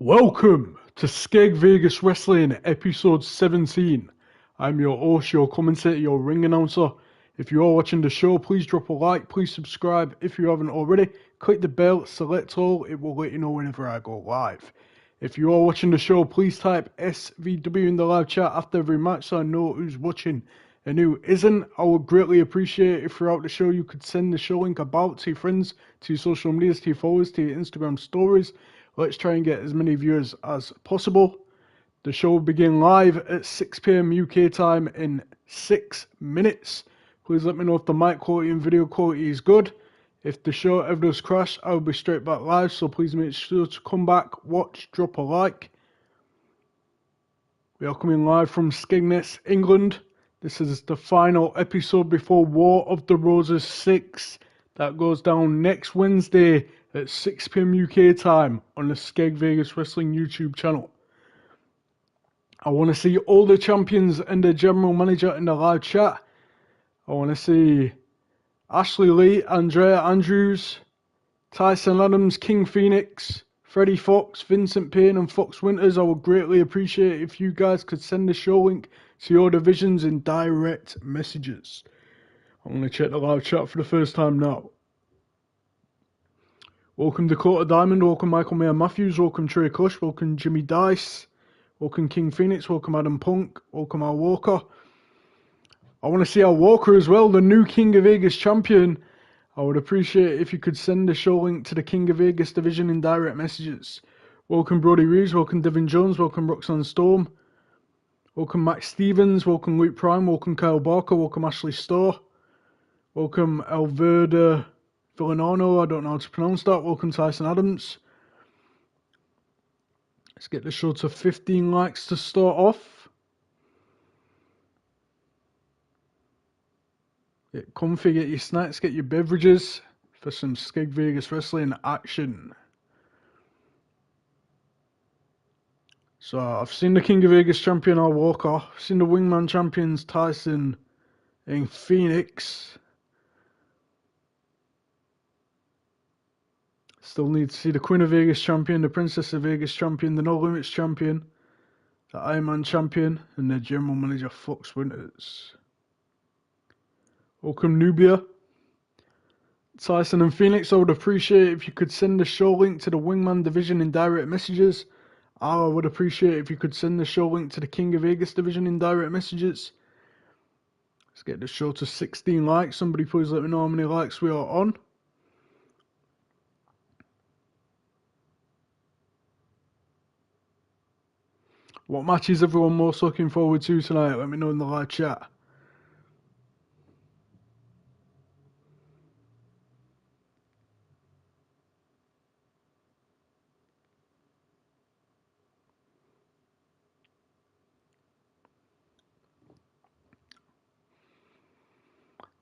Welcome to Skeg Vegas Wrestling episode 17. I'm your host, your commentator, your ring announcer. If you are watching the show, please drop a like, please subscribe. If you haven't already, click the bell, select all, it will let you know whenever I go live. If you are watching the show, please type SVW in the live chat after every match so I know who's watching and who isn't. I would greatly appreciate it if throughout the show you could send the show link about to your friends, to your social medias, to your followers, to your Instagram stories. Let's try and get as many viewers as possible. The show will begin live at 6 PM UK time in 6 minutes. Please let me know if the mic quality and video quality is good. If the show ever does crash, I'll be straight back live, so please make sure to come back, watch, drop a like. We are coming live from Skegness, England. This is the final episode before War of the Roses 6. That goes down next Wednesday at 6 PM UK time on the Skeg Vegas Wrestling YouTube channel. I want to see all the champions and the general manager in the live chat. I want to see Ashley Lee, Andrea Andrews, Tyson Adams, King Phoenix, Freddie Fox, Vincent Payne and Fox Winters. I would greatly appreciate it if you guys could send the show link to your divisions in direct messages. I'm going to check the live chat for the first time now. Welcome Dakota Diamond, welcome Michael Mayer Matthews, welcome Trey Kush, welcome Jimmy Dice, welcome King Phoenix, welcome Adam Punk, welcome Al Walker. I want to see Al Walker as well, the new King of Vegas champion. I would appreciate it if you could send the show link to the King of Vegas division in direct messages. Welcome Brody Reeves, welcome Devin Jones, welcome Roxanne Storm, welcome Max Stevens, welcome Luke Prime, welcome Kyle Barker, welcome Ashley Storr, welcome Alverda Villanano, I don't know how to pronounce that, welcome Tyson Adams. Let's get the show to 15 likes to start off. Get comfy, get your snacks, get your beverages for some Skeg Vegas Wrestling action. So I've seen the King of Vegas champion Al Walker, I've seen the Wingman champions Tyson and Phoenix. Still need to see the Queen of Vegas champion, the Princess of Vegas champion, the No Limits champion, the Iron Man champion, and the general manager Fox Winters. Welcome Nubia. Tyson and Phoenix, I would appreciate it if you could send the show link to the Wingman division in direct messages. I would appreciate it if you could send the show link to the King of Vegas division in direct messages. Let's get the show to 16 likes. Somebody please let me know how many likes we are on. What match is everyone most looking forward to tonight? Let me know in the live chat.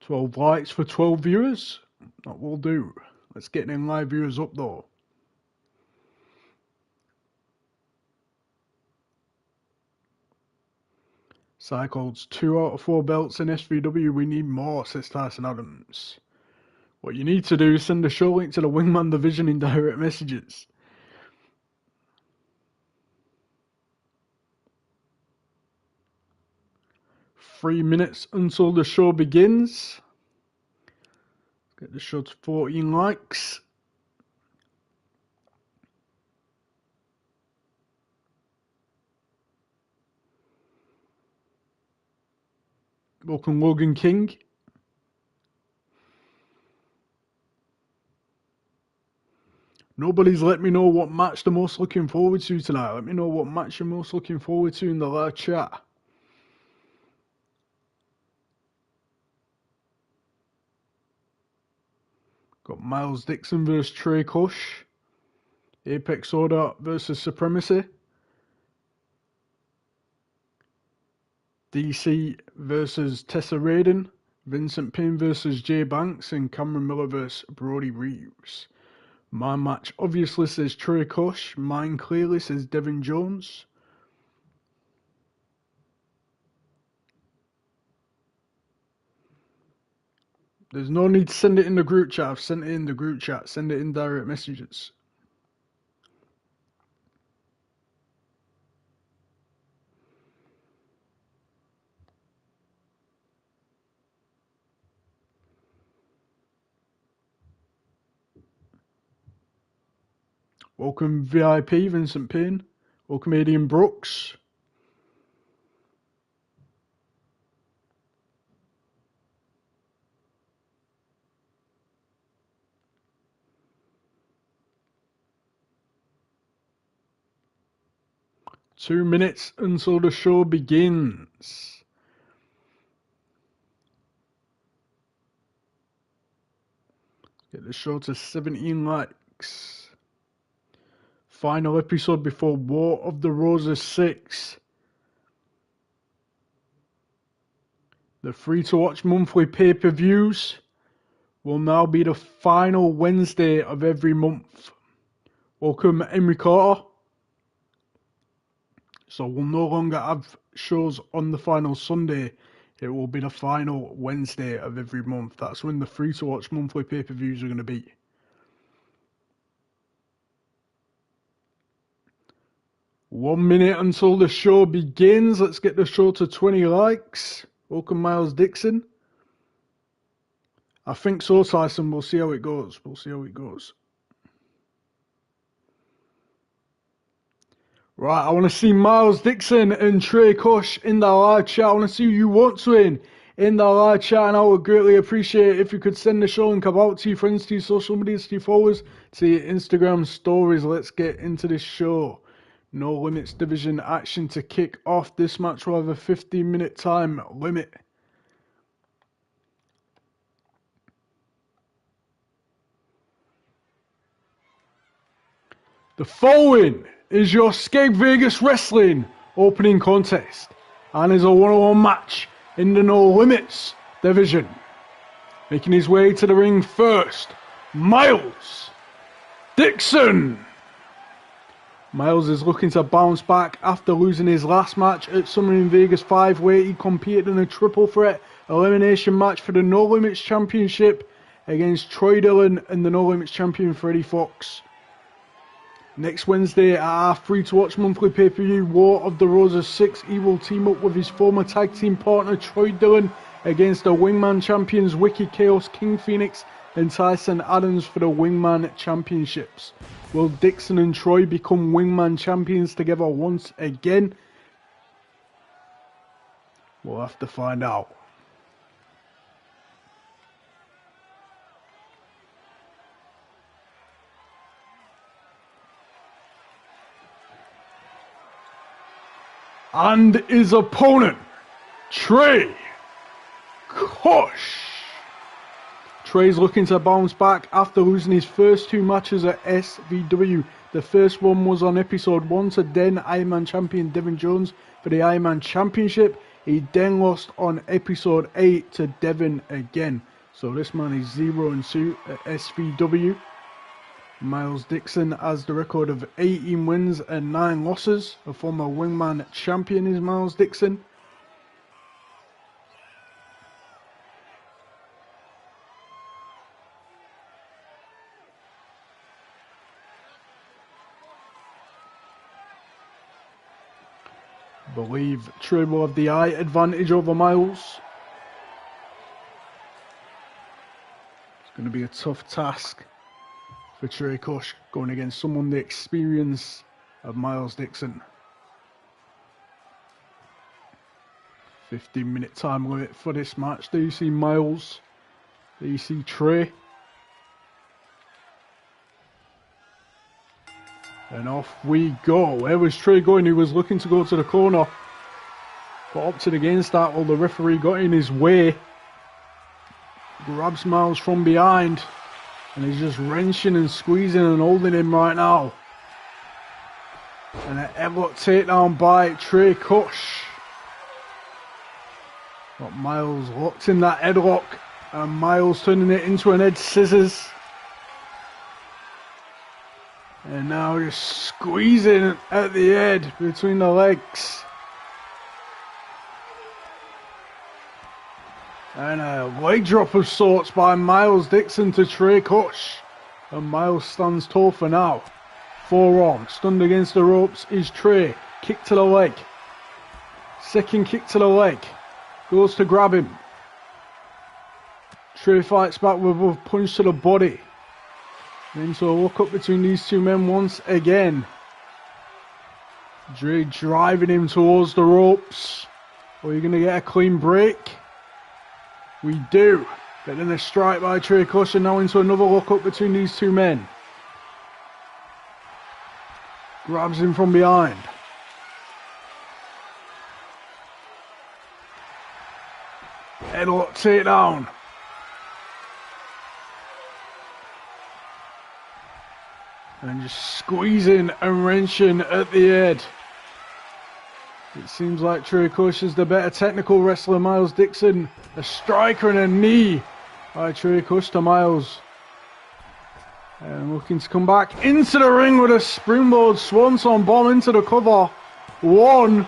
$12 likes for 12 viewers. That will do. Let's get them live viewers up though. Cycles 2 out of 4 belts in SVW. We need more, says Tyson Adams. What you need to do is send a show link to the Wingman division in direct messages. Three minutes until the show begins. Get the show to 14 likes. Welcome Logan King. Nobody's let me know what match they're most looking forward to tonight. Let me know what match you're most looking forward to in the live chat. Got Myles Dixon versus Trey Kush. Apex Order versus Supremacy. DC versus Tessa Raiden. Vincent Payne versus Jay Banks. And Cameron Miller versus Brody Reeves. My match obviously says Trey Kush. Mine clearly says Devin Jones. There's no need to send it in the group chat. I've sent it in the group chat. Send it in direct messages. Welcome VIP, Vincent Payne. Welcome Adrian Brooks. Two minutes until the show begins. Get the show to 17 likes. Final episode before War of the Roses 6. The free-to-watch monthly pay-per-views will now be the final Wednesday of every month. Welcome Henry Carter. So we'll no longer have shows on the final Sunday. It will be the final Wednesday of every month. That's when the free-to-watch monthly pay-per-views are going to be. One minute until the show begins. Let's get the show to 20 likes. Welcome Myles Dixon. I think so, Tyson. We'll see how it goes. Right, I want to see Myles Dixon and Trey Kush in the live chat. I want to see who you want to win in the live chat, and I would greatly appreciate it if you could send the show link out to your friends, to your social medias, to your followers, to your Instagram stories. Let's get into this show. No limits division action to kick off. This match will have a 15-minute time limit. The following is your Skeg Vegas Wrestling opening contest and is a one-on-one match in the No Limits division. Making his way to the ring first, Myles Dixon. Myles is looking to bounce back after losing his last match at Summer in Vegas 5, where he competed in a triple threat elimination match for the No Limits Championship against Troy Dillon and the No Limits Champion Freddie Fox. Next Wednesday at our free-to-watch monthly pay-per-view War of the Roses 6, he will team up with his former tag team partner Troy Dillon against the Wingman Champions Wicked Chaos, King Phoenix and Tyson Adams for the Wingman Championships. Will Dixon and Troy become Wingman Champions together once again? We'll have to find out. And his opponent, Trey Kush. Trey's looking to bounce back after losing his first two matches at SVW. The first one was on episode 1 to then Ironman champion Devin Jones for the Ironman Championship. He then lost on episode 8 to Devin again. So this man is 0-2 at SVW. Myles Dixon has the record of 18 wins and 9 losses. A former Wingman champion is Myles Dixon. I believe Trey will have the eye advantage over Myles. It's going to be a tough task for Trey Kush going against someone the experience of Myles Dixon. 15-minute time limit for this match. There you see Myles. There you see Trey. And off we go. Where was Trey going? He was looking to go to the corner, but opted against that while the referee got in his way. Grabs Myles from behind, and he's just wrenching and squeezing and holding him right now. And an headlock takedown by Trey Kush. Got Myles locked in that headlock, and Myles turning it into an head scissors. And now just squeezing at the head between the legs. And a leg drop of sorts by Myles Dixon to Trey Kush. And Myles stands tall for now. Forearm stunned against the ropes is Trey. Kick to the leg. Second kick to the leg. Goes to grab him. Trey fights back with a punch to the body. Into a look up between these two men once again. Trey driving him towards the ropes. Are you going to get a clean break? We do. But then a strike by Trey Kush, and now into another look up between these two men. Grabs him from behind. Headlock takedown. And just squeezing and wrenching at the head. It seems like Trey Kush is the better technical wrestler. Myles Dixon, a striker and a knee by Trey Kush to Myles. And looking to come back into the ring with a springboard swanton bomb into the cover. One.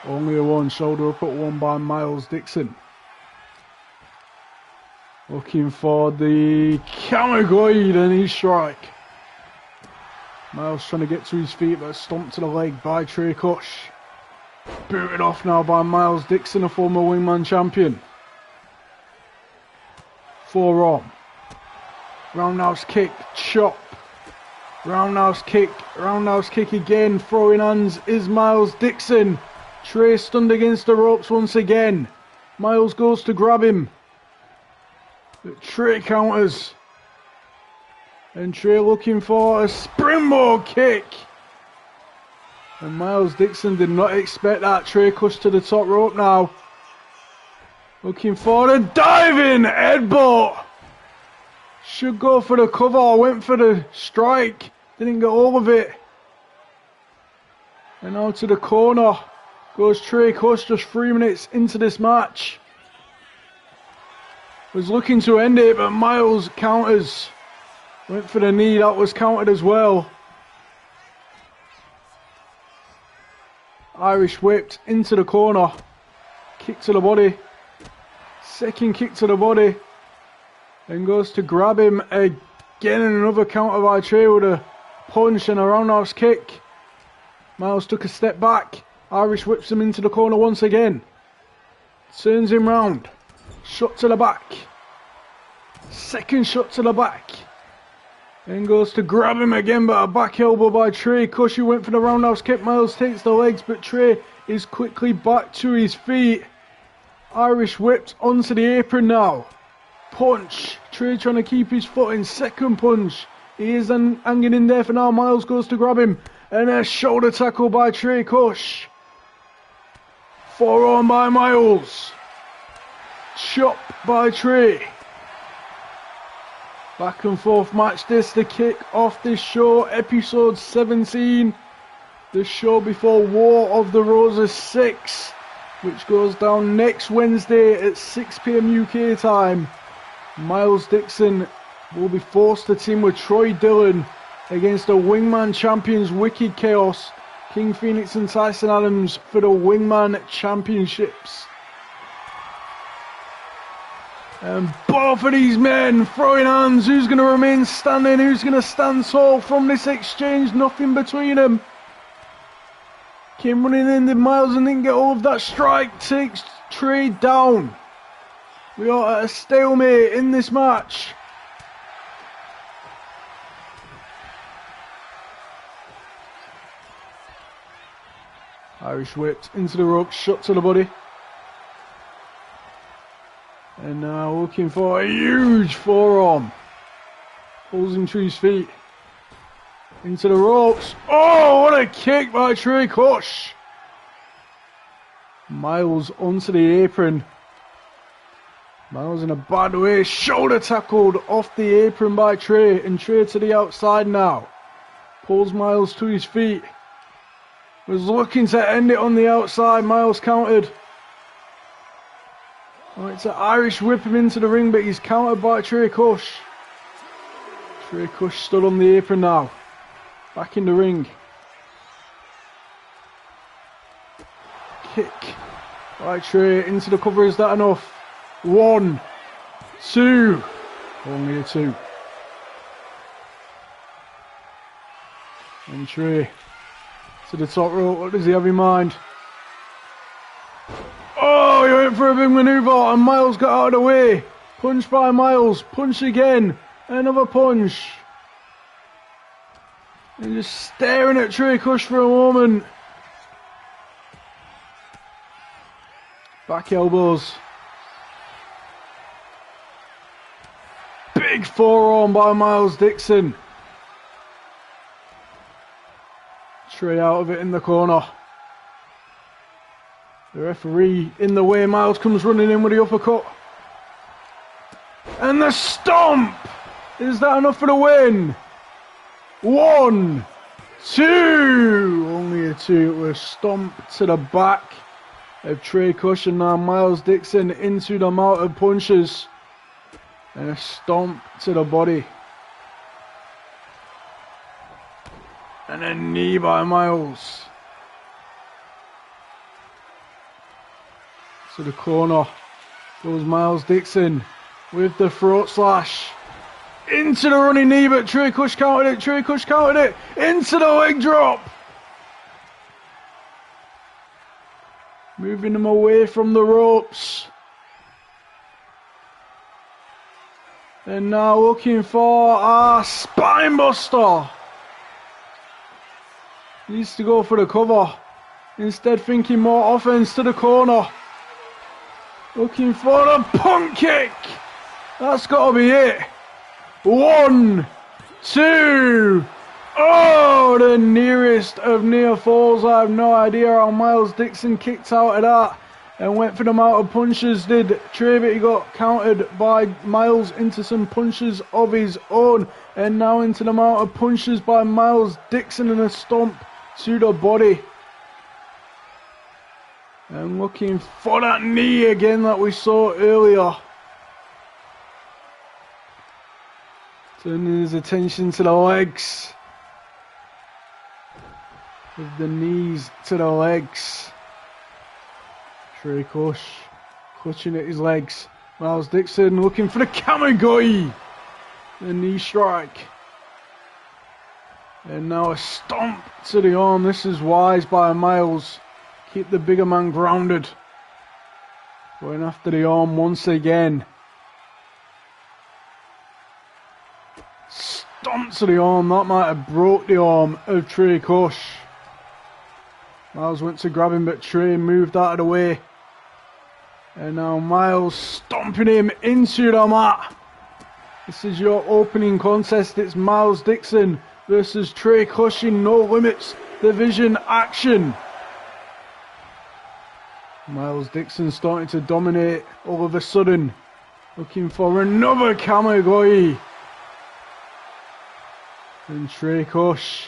Only a one. Shoulder up at one by Myles Dixon. Looking for the Kamagoy and knee strike. Myles trying to get to his feet, but stomped to the leg by Trey Kush. Booted off now by Myles Dixon, a former wingman champion. Forearm. Roundhouse kick, chop. Roundhouse kick again. Throwing hands is Myles Dixon. Trey stunned against the ropes once again. Myles goes to grab him. But Trey counters. And Trey looking for a springboard kick. And Myles Dixon did not expect that. Trey Kush to the top rope now. Looking for the diving headbutt. Should go for the cover. Went for the strike. Didn't get all of it. And now to the corner goes Trey Kush, just 3 minutes into this match. Was looking to end it, but Myles counters. Went for the knee, that was countered as well. Irish whipped into the corner. Kick to the body. Second kick to the body. Then goes to grab him again, and another counter by Trey with a punch and a roundhouse kick. Myles took a step back. Irish whips him into the corner once again. Turns him round. Shot to the back. Second shot to the back. Then goes to grab him again, but a back elbow by Trey. Kush went for the roundhouse kick. Myles takes the legs, but Trey is quickly back to his feet. Irish whipped onto the apron now. Punch. Trey trying to keep his foot in. Second punch. He is hanging in there for now. Myles goes to grab him. And a shoulder tackle by Trey Kush. Forearm by Myles. Chop by Trey. Back and forth match this, the kick off this show, episode 17. The show before War of the Roses 6, which goes down next Wednesday at 6 PM UK time. Myles Dixon will be forced to team with Troy Dillon against the Wingman champions Wicked Chaos, King Phoenix and Tyson Adams for the Wingman Championships. And both of these men throwing hands. Who's going to remain standing? Who's going to stand tall from this exchange? Nothing between them. Came running in the Myles and didn't get all of that strike. Takes Trey down. We are at a stalemate in this match. Irish whipped into the rope. Shot to the body. And now looking for a huge forearm. Pulls him to his feet. Into the ropes. Oh, what a kick by Trey Kush. Myles onto the apron. Myles in a bad way. Shoulder tackled off the apron by Trey. And Trey to the outside now. Pulls Myles to his feet. Was looking to end it on the outside. Myles countered. Oh, it's an Irish whip him into the ring, but he's countered by Trey Kush. Trey Kush stood on the apron now. Back in the ring. Kick by Trey into the cover. Is that enough? 1, 2. Only a 2. And Trey to the top rope. What does he have in mind? Oh, he went for a big maneuver and Myles got out of the way. Punch by Myles. Punch again. Another punch. And just staring at Trey Kush for a moment. Back elbows. Big forearm by Myles Dixon. Trey out of it in the corner. The referee in the way. Myles comes running in with the uppercut. And the stomp! Is that enough for the win? 1, 2! Only a 2. It was stomp to the back of Trey Kush, and now Myles Dixon into the mounted punches. And a stomp to the body. And a knee by Myles. To the corner goes Myles Dixon with the throat slash. Into the running knee, but Trey Kush countered it. Trey Kush countered it. Into the leg drop. Moving him away from the ropes. And now looking for a spine buster. Needs to go for the cover. Instead thinking more offense to the corner. Looking for the punt kick. That's got to be it. 1, 2. Oh, the nearest of near falls. I have no idea how Myles Dixon kicked out of that and went for the mounted punches. Did Trey, but he got countered by Myles into some punches of his own. And now into the mounted punches by Myles Dixon and a stomp to the body. And looking for that knee again that we saw earlier. Turning his attention to the legs. With the knees to the legs. Trey Kush clutching at his legs. Myles Dixon looking for the Kamigoi. The knee strike. And now a stomp to the arm. This is wise by Myles. Keep the bigger man grounded. Going after the arm once again. Stomp to the arm. That might have broke the arm of Trey Kush. Myles went to grab him, but Trey moved out of the way. And now Myles stomping him into the mat. This is your opening contest. It's Myles Dixon versus Trey Kush in No Limits Division action. Myles Dixon starting to dominate all of a sudden. Looking for another Kamigoi. And Trey Kush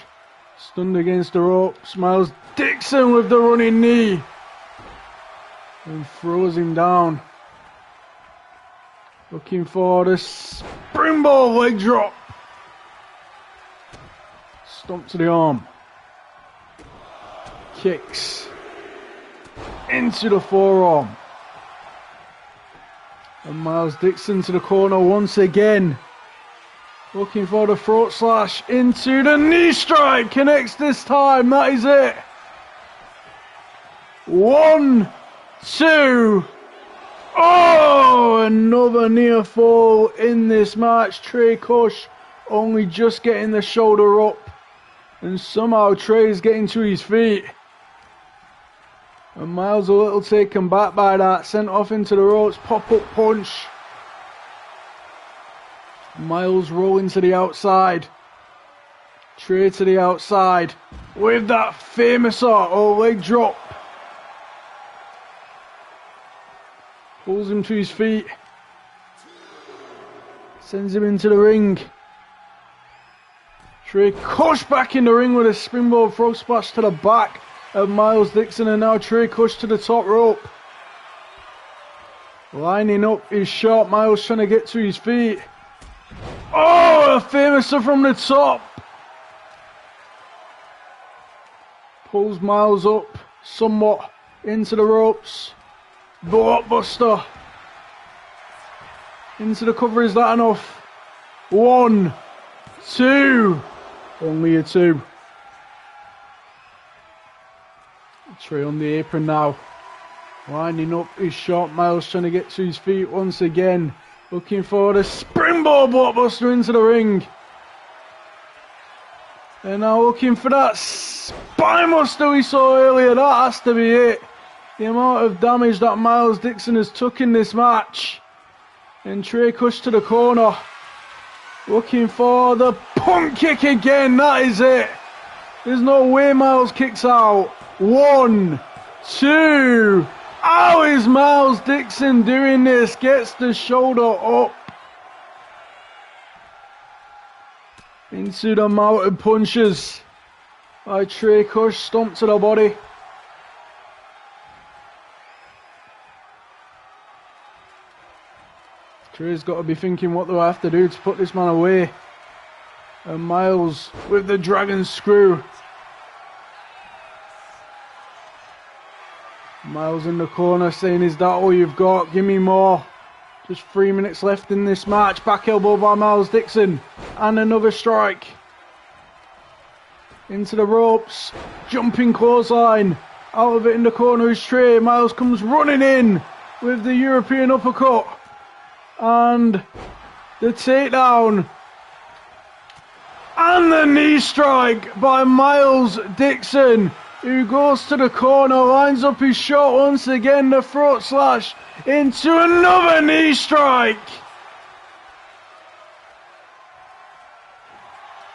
stunned against the ropes. Myles Dixon with the running knee. And throws him down. Looking for the springboard leg drop. Stomp to the arm. Kicks. Into the forearm. And Myles Dixon to the corner once again. Looking for the throat slash into the knee strike. Connects this time. That is it. 1, 2. Oh, another near fall in this match. Trey Kush only just getting the shoulder up. And somehow Trey's getting to his feet. And Myles a little taken back by that. Sent off into the ropes. Pop-up punch. Myles rolling to the outside. Trey to the outside. With that famous leg drop. Pulls him to his feet. Sends him into the ring. Trey Kush back in the ring with a springboard frog splash to the back of Myles Dixon, and now Trey Kush to the top rope. Lining up his shot. Myles trying to get to his feet. Oh, a famouser from the top. Pulls Myles up somewhat into the ropes. Blockbuster. Into the cover, is that enough? 1, 2. Only a 2. Trey on the apron now. Winding up his shot. Myles trying to get to his feet once again. Looking for the springboard blockbuster into the ring. And now looking for that spinebuster we saw earlier. That has to be it. The amount of damage that Myles Dixon has took in this match. And Trey Kush to the corner. Looking for the pump kick again. That is it. There's no way Myles kicks out. 1, 2. How is Myles Dixon doing this? Gets the shoulder up. Into the mounted punches by Trey Kush. Stomp to the body. Trey's got to be thinking, what do I have to do to put this man away? And Myles with the dragon screw. Myles in the corner saying, is that all you've got? Give me more. Just 3 minutes left in this match. Back elbow by Myles Dixon. And another strike. Into the ropes. Jumping clothesline. Out of it in the corner is Trey. Myles comes running in with the European uppercut. And the takedown. And the knee strike by Myles Dixon, who goes to the corner, lines up his shot once again, the throat slash into another knee strike.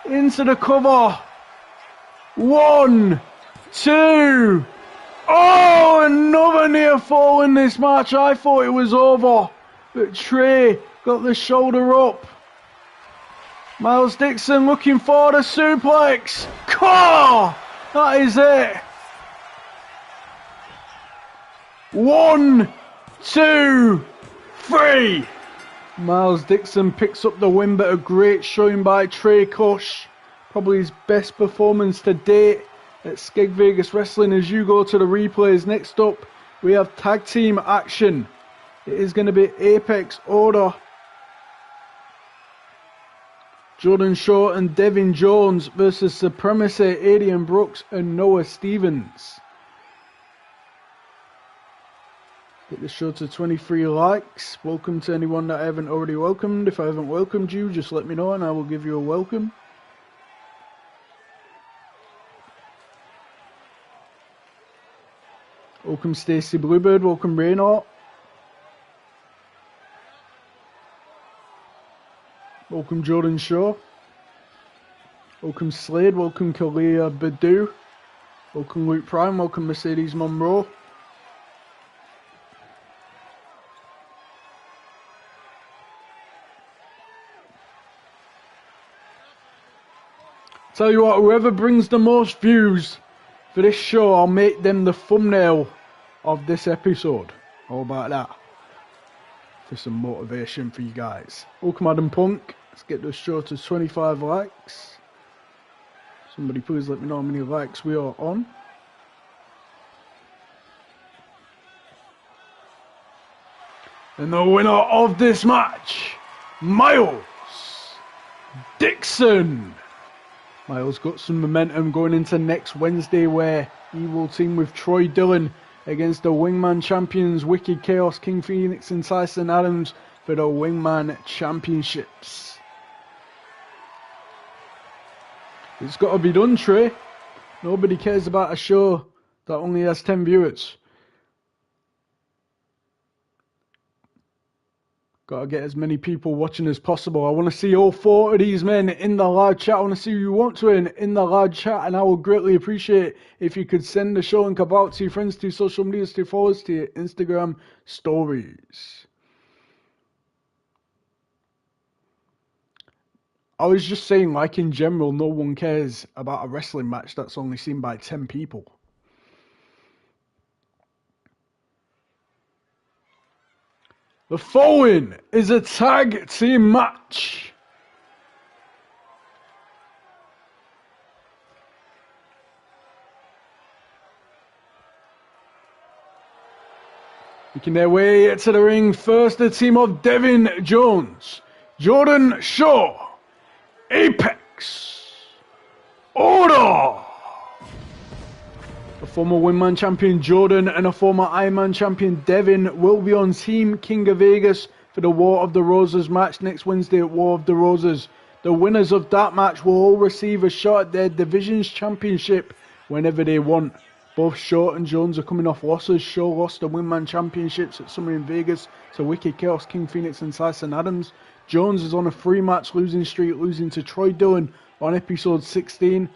Into the cover. 1, 2. Oh, another near fall in this match. I thought it was over, but Trey got the shoulder up. Myles Dixon looking for the suplex. Car! That is it. 1, 2, 3. Myles Dixon picks up the win, but a great showing by Trey Kush. Probably his best performance to date at Skeg Vegas Wrestling. As you go to the replays, next up we have tag team action. It is going to be Apex Order. Jordan Shaw and Devin Jones versus Supremacy, Adrian Brooks and Noah Stevens. Get the show to 23 likes. Welcome to anyone that I haven't already welcomed. If I haven't welcomed you, just let me know and I will give you a welcome. Welcome Stacey Bluebird, welcome Raynor. Welcome Jordan Shaw. Welcome Slade, welcome Kalia Badu. Welcome Luke Prime, welcome Mercedes Monroe. Tell you what, whoever brings the most views for this show, I'll make them the thumbnail of this episode. How about that? For some motivation for you guys. Welcome Adam Punk. Let's get this show to 25 likes. Somebody please let me know how many likes we are on. And the winner of this match, Myles Dixon. Myles got some momentum going into next Wednesday, where he will team with Troy Dillon against the Wingman champions Wicked Chaos, King Phoenix and Tyson Adams for the Wingman Championships. It's got to be done, Trey. Nobody cares about a show that only has 10 viewers. Got to get as many people watching as possible. I want to see all 4 of these men in the live chat. I want to see who you want to win in the live chat. And I would greatly appreciate if you could send the show link about to your friends, to your social medias, to your followers, to your Instagram stories. I was just saying, like in general, no one cares about a wrestling match that's only seen by 10 people. The following is a tag team match. Making their way to the ring, first the team of Devin Jones, Jordan Shaw, Apex Order. A former Wingman champion Jordan and a former Ironman champion Devin will be on Team King of Vegas for the War of the Roses match next Wednesday at War of the Roses. The The winners of that match will all receive a shot at their division's championship whenever they want. Both Short and Jones are coming off losses. Shaw lost the Wingman Championships at Summer in Vegas to Wicked Chaos, King Phoenix and Tyson Adams. Jones is on a 3-match losing streak, losing to Troy Dillon on episode 16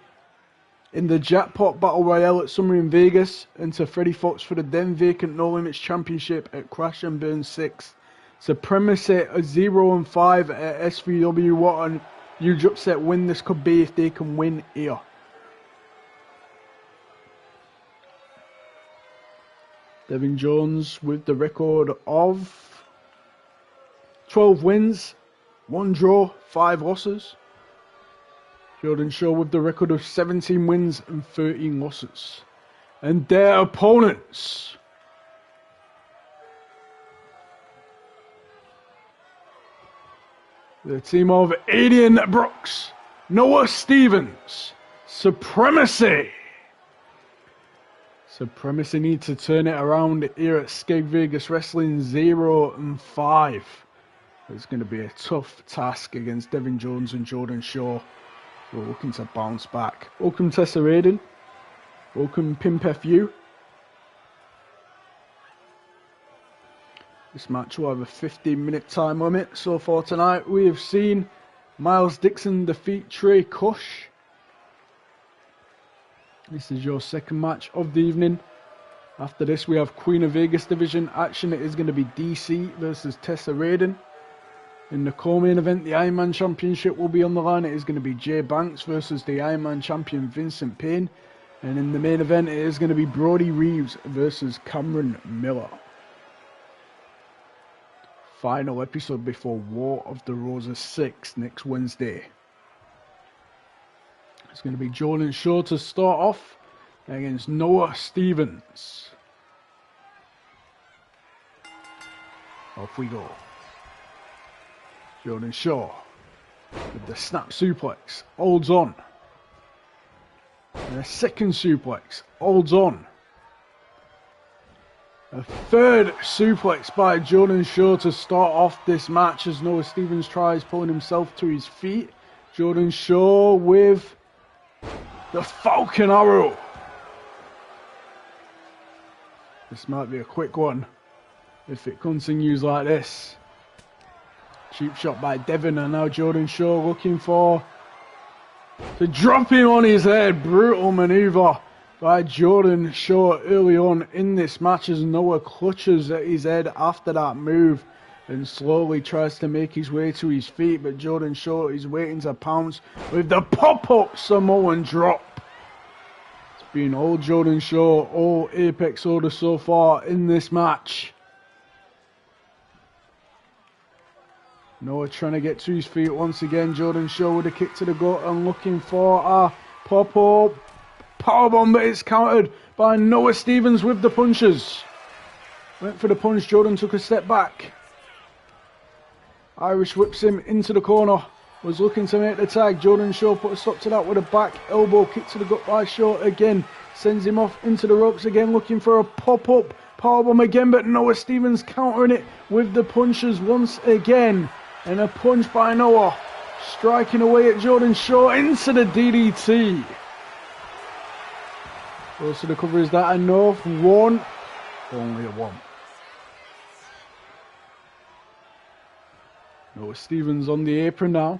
in the Jackpot Battle Royale at Summer in Vegas, and to Freddie Fox for the then vacant No Limits Championship at Crash and Burn 6. Supremacy a 0-5 at SVW. What a huge upset win this could be if they can win here. Devin Jones with the record of 12 wins, 1 draw, 5 losses. Jordan Shaw with the record of 17 wins and 13 losses. And their opponents: the team of Aiden Brooks, Noah Stevens, Supremacy. Supremacy need to turn it around here at Skeg Vegas Wrestling 0-5. It's going to be a tough task against Devin Jones and Jordan Shaw. We're looking to bounce back. Welcome Tessa Raiden. Welcome Pimp FU. This match will have a 15-minute time limit. So far tonight we have seen Myles Dixon defeat Trey Kush. This is your second match of the evening. After this we have Queen of Vegas division action. It is going to be DC versus Tessa Raiden. In the co-main event, the Ironman Championship will be on the line. It is going to be Jay Banks versus the Ironman Champion Vincent Payne. And in the main event, it is going to be Brody Reeves versus Cameron Miller. Final episode before War of the Roses 6 next Wednesday. It's going to be Jordan Shaw to start off against Noah Stevens. Off we go. Jordan Shaw with the snap suplex, holds on. And a second suplex, holds on. A third suplex by Jordan Shaw to start off this match as Noah Stevens tries pulling himself to his feet. Jordan Shaw with the Falcon Arrow. This might be a quick one if it continues like this. Cheap shot by Devin, and now Jordan Shaw looking to drop him on his head. Brutal maneuver by Jordan Shaw early on in this match as Noah clutches at his head after that move and slowly tries to make his way to his feet, but Jordan Shaw is waiting to pounce with the pop-up Samoan drop. It's been all Jordan Shaw, all Apex Order so far in this match. Noah trying to get to his feet once again. Jordan Shaw with a kick to the gut and looking for a pop-up powerbomb, but it's countered by Noah Stevens with the punches. Went for the punch, Jordan took a step back. Irish whips him into the corner. Was looking to make the tag. Jordan Shaw put a stop to that with a back elbow kick to the gut by Shaw again. Sends him off into the ropes again, looking for a pop-up powerbomb again, but Noah Stevens countering it with the punches once again. And a punch by Noah, striking away at Jordan Shaw into the DDT. Close to the cover is that a no? One, only a one. Noah Stevens on the apron now.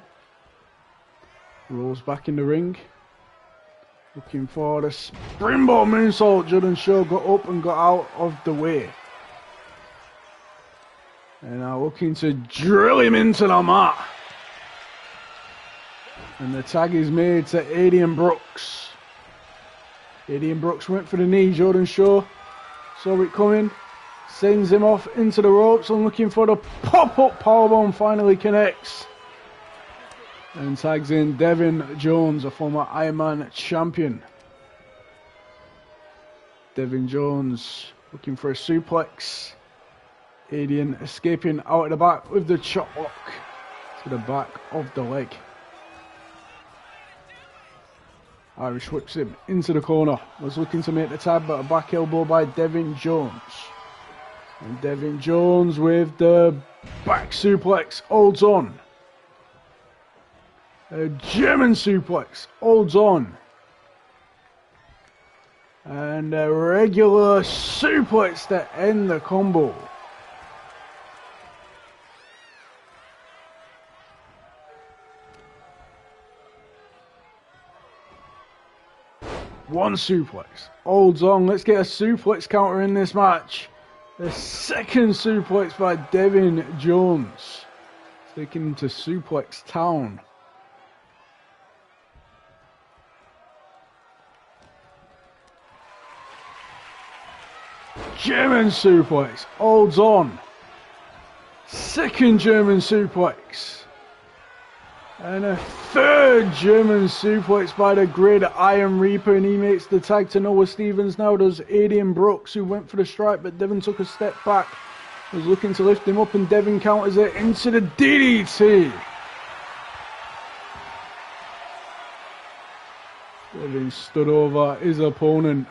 Rolls back in the ring. Looking for the springboard moonsault. Jordan Shaw got up and got out of the way. And now looking to drill him into the mat. And the tag is made to Aiden Brooks. Aiden Brooks went for the knee. Jordan Shaw saw it coming. Sends him off into the ropes and looking for the pop-up powerbomb. Finally connects. And tags in Devin Jones, a former Ironman champion. Devin Jones looking for a suplex. Aiden escaping out of the back with the chop block to the back of the leg. Irish whips him into the corner. Was looking to make the tag, but a back elbow by Devin Jones. And Devin Jones with the back suplex holds on. A German suplex. Holds on. And a regular suplex to end the combo. One suplex. Holds on. Let's get a suplex counter in this match. The second suplex by Devin Jones. Taking him to Suplex Town. German suplex. Holds on. Second German suplex. And a third German suplex by the Grid Iron Reaper, and he makes the tag to Noah Stevens. Now does Adrian Brooks, who went for the strike, but Devin took a step back. Was looking to lift him up, and Devin counters it into the DDT. Devin stood over his opponent,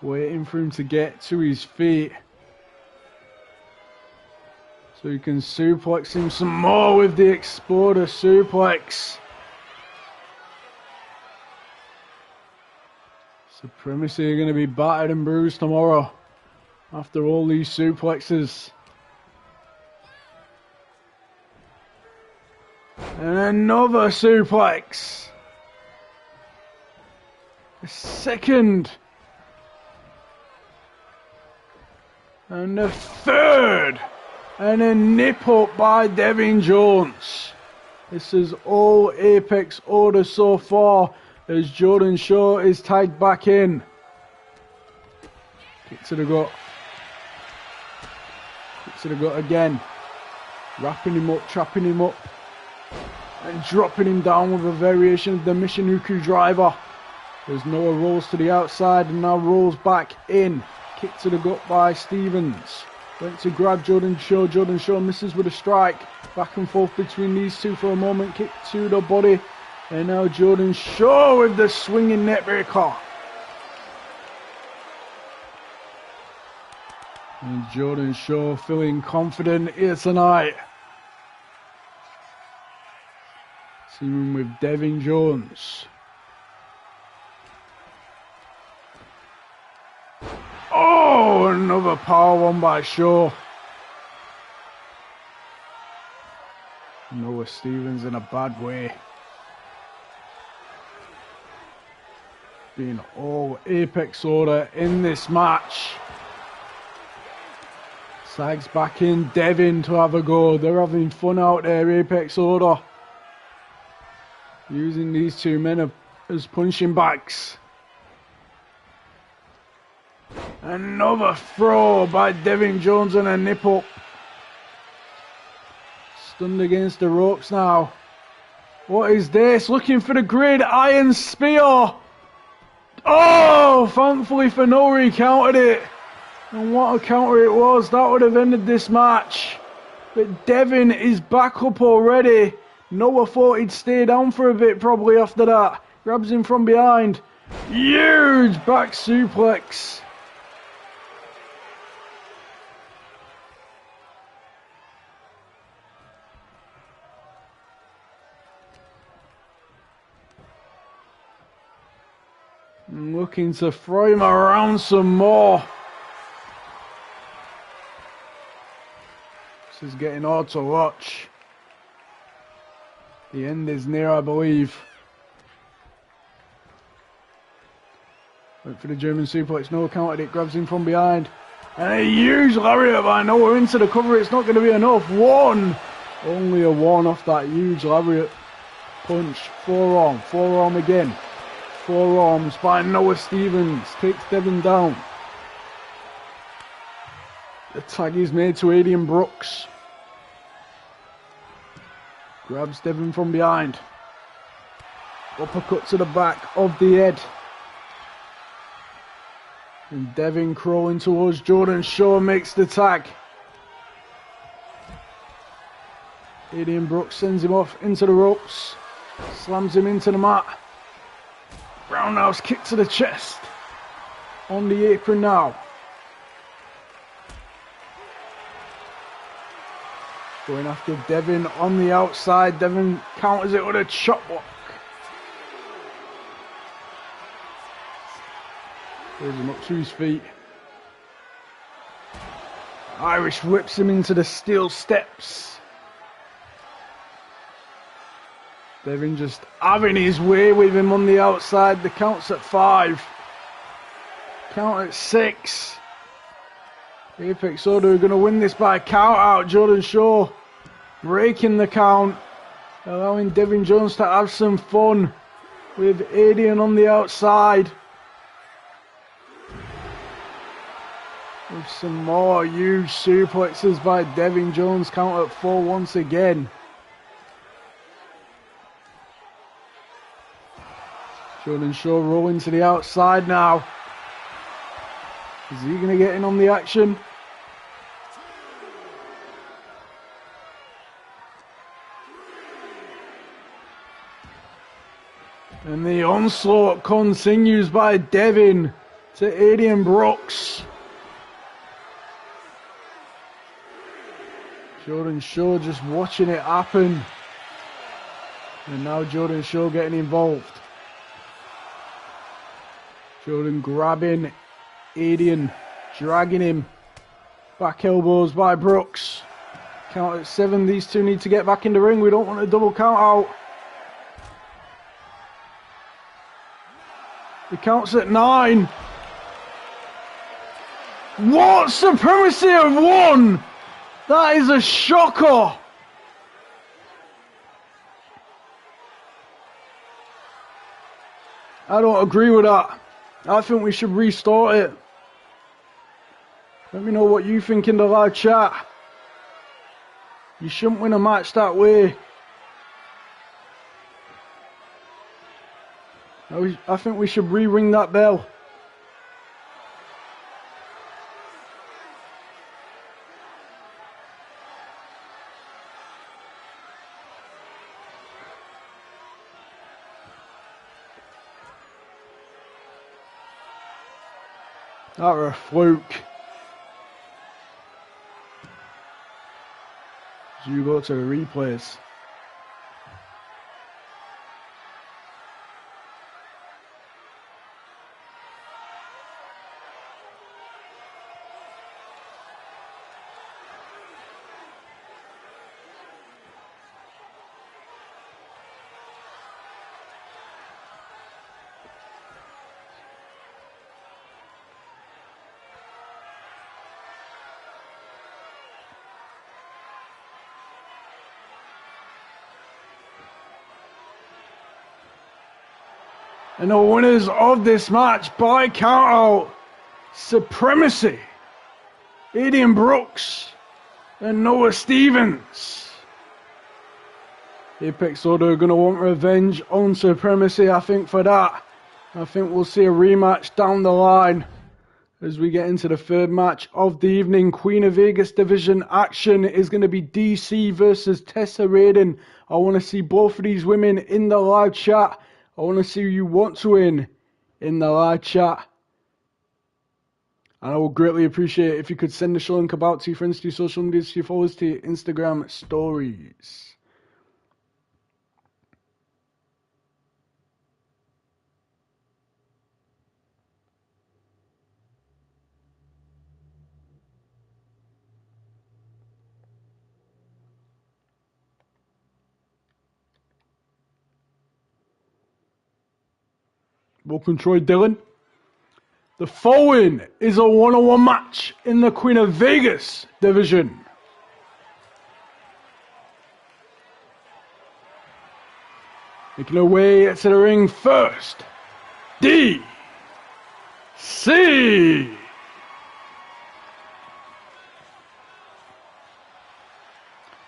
waiting for him to get to his feet, so he can suplex him some more with the Exploder suplex. Supremacy are going to be battered and bruised tomorrow after all these suplexes. And another suplex. A second. And a third. And a nip up by Devin Jones. This is all Apex order so far as Jordan Shaw is tagged back in. Kick to the gut. Kick to the gut again. Wrapping him up, trapping him up. And dropping him down with a variation of the Michinoku driver. There's Noah rolls to the outside and now rolls back in. Kick to the gut by Stevens. Went to grab Jordan Shaw. Jordan Shaw misses with a strike. Back and forth between these two for a moment. Kick to the body. And now Jordan Shaw with the swinging neckbreaker. And Jordan Shaw feeling confident here tonight. Teaming with Devin Jones. Oh, another power one by Shaw. Noah Stevens in a bad way. Being all Apex order in this match. Sags back in, Devin to have a go. They're having fun out there, Apex order. Using these two men as punching bags. Another throw by Devin Jones and a nip up. Stunned against the ropes now. What is this? Looking for the Grid Iron Spear. Oh, thankfully for Noah he countered it. And what a counter it was. That would have ended this match. But Devin is back up already. Noah thought he'd stay down for a bit probably after that. Grabs him from behind. Huge back suplex. Looking to throw him around some more. This is getting hard to watch. The end is near, I believe. Went for the German suplex. Noah countered it. Grabs him from behind. And a huge lariat by Noah into the cover. It's not going to be enough. One. Only a one off that huge lariat punch. Forearm. Forearm again. Forearms by Noah Stevens. Takes Devin down. The tag is made to Adrian Brooks. Grabs Devin from behind. Uppercut to the back of the head. And Devin crawling towards Jordan Shaw makes the tag. Adrian Brooks sends him off into the ropes. Slams him into the mat. Roundhouse kick to the chest. On the apron now. Going after Devin on the outside. Devin counters it with a chop block. Pulls him up to his feet. Irish whips him into the steel steps. Devin just having his way with him on the outside. The count's at 5. Count at 6. Apex Order are going to win this by count out. Jordan Shaw breaking the count, allowing Devin Jones to have some fun with Adrian on the outside. With some more huge suplexes by Devin Jones. Count at 4 once again. Jordan Shaw rolling to the outside now. Is he going to get in on the action? And the onslaught continues by Devin to Adrian Brooks. Jordan Shaw just watching it happen. And now Jordan Shaw getting involved. Jordan grabbing Adrian, dragging him. Back elbows by Brooks. Count at 7. These two need to get back in the ring. We don't want a double count out. The count's at 9. What? Supremacy have won! That is a shocker! I don't agree with that. I think we should restart it. Let me know what you think in the live chat. You shouldn't win a match that way. I think we should re-ring that bell. That were a fluke. As you go to the replays. And the winners of this match by countout, Supremacy, Adrian Brooks and Noah Stevens. Apex Order are going to want revenge on Supremacy, I think, for that. I think we'll see a rematch down the line as we get into the third match of the evening. Queen of Vegas division action is going to be DC versus Tessa Raiden. I want to see both of these women in the live chat. I want to see who you want to win in the live chat. And I would greatly appreciate it if you could send the show link about to your friends, to your social medias, to your followers, to your Instagram stories. Welcome, Troy Dillon. The following is a one-on-one match in the Queen of Vegas division. Making her way to the ring first, DC.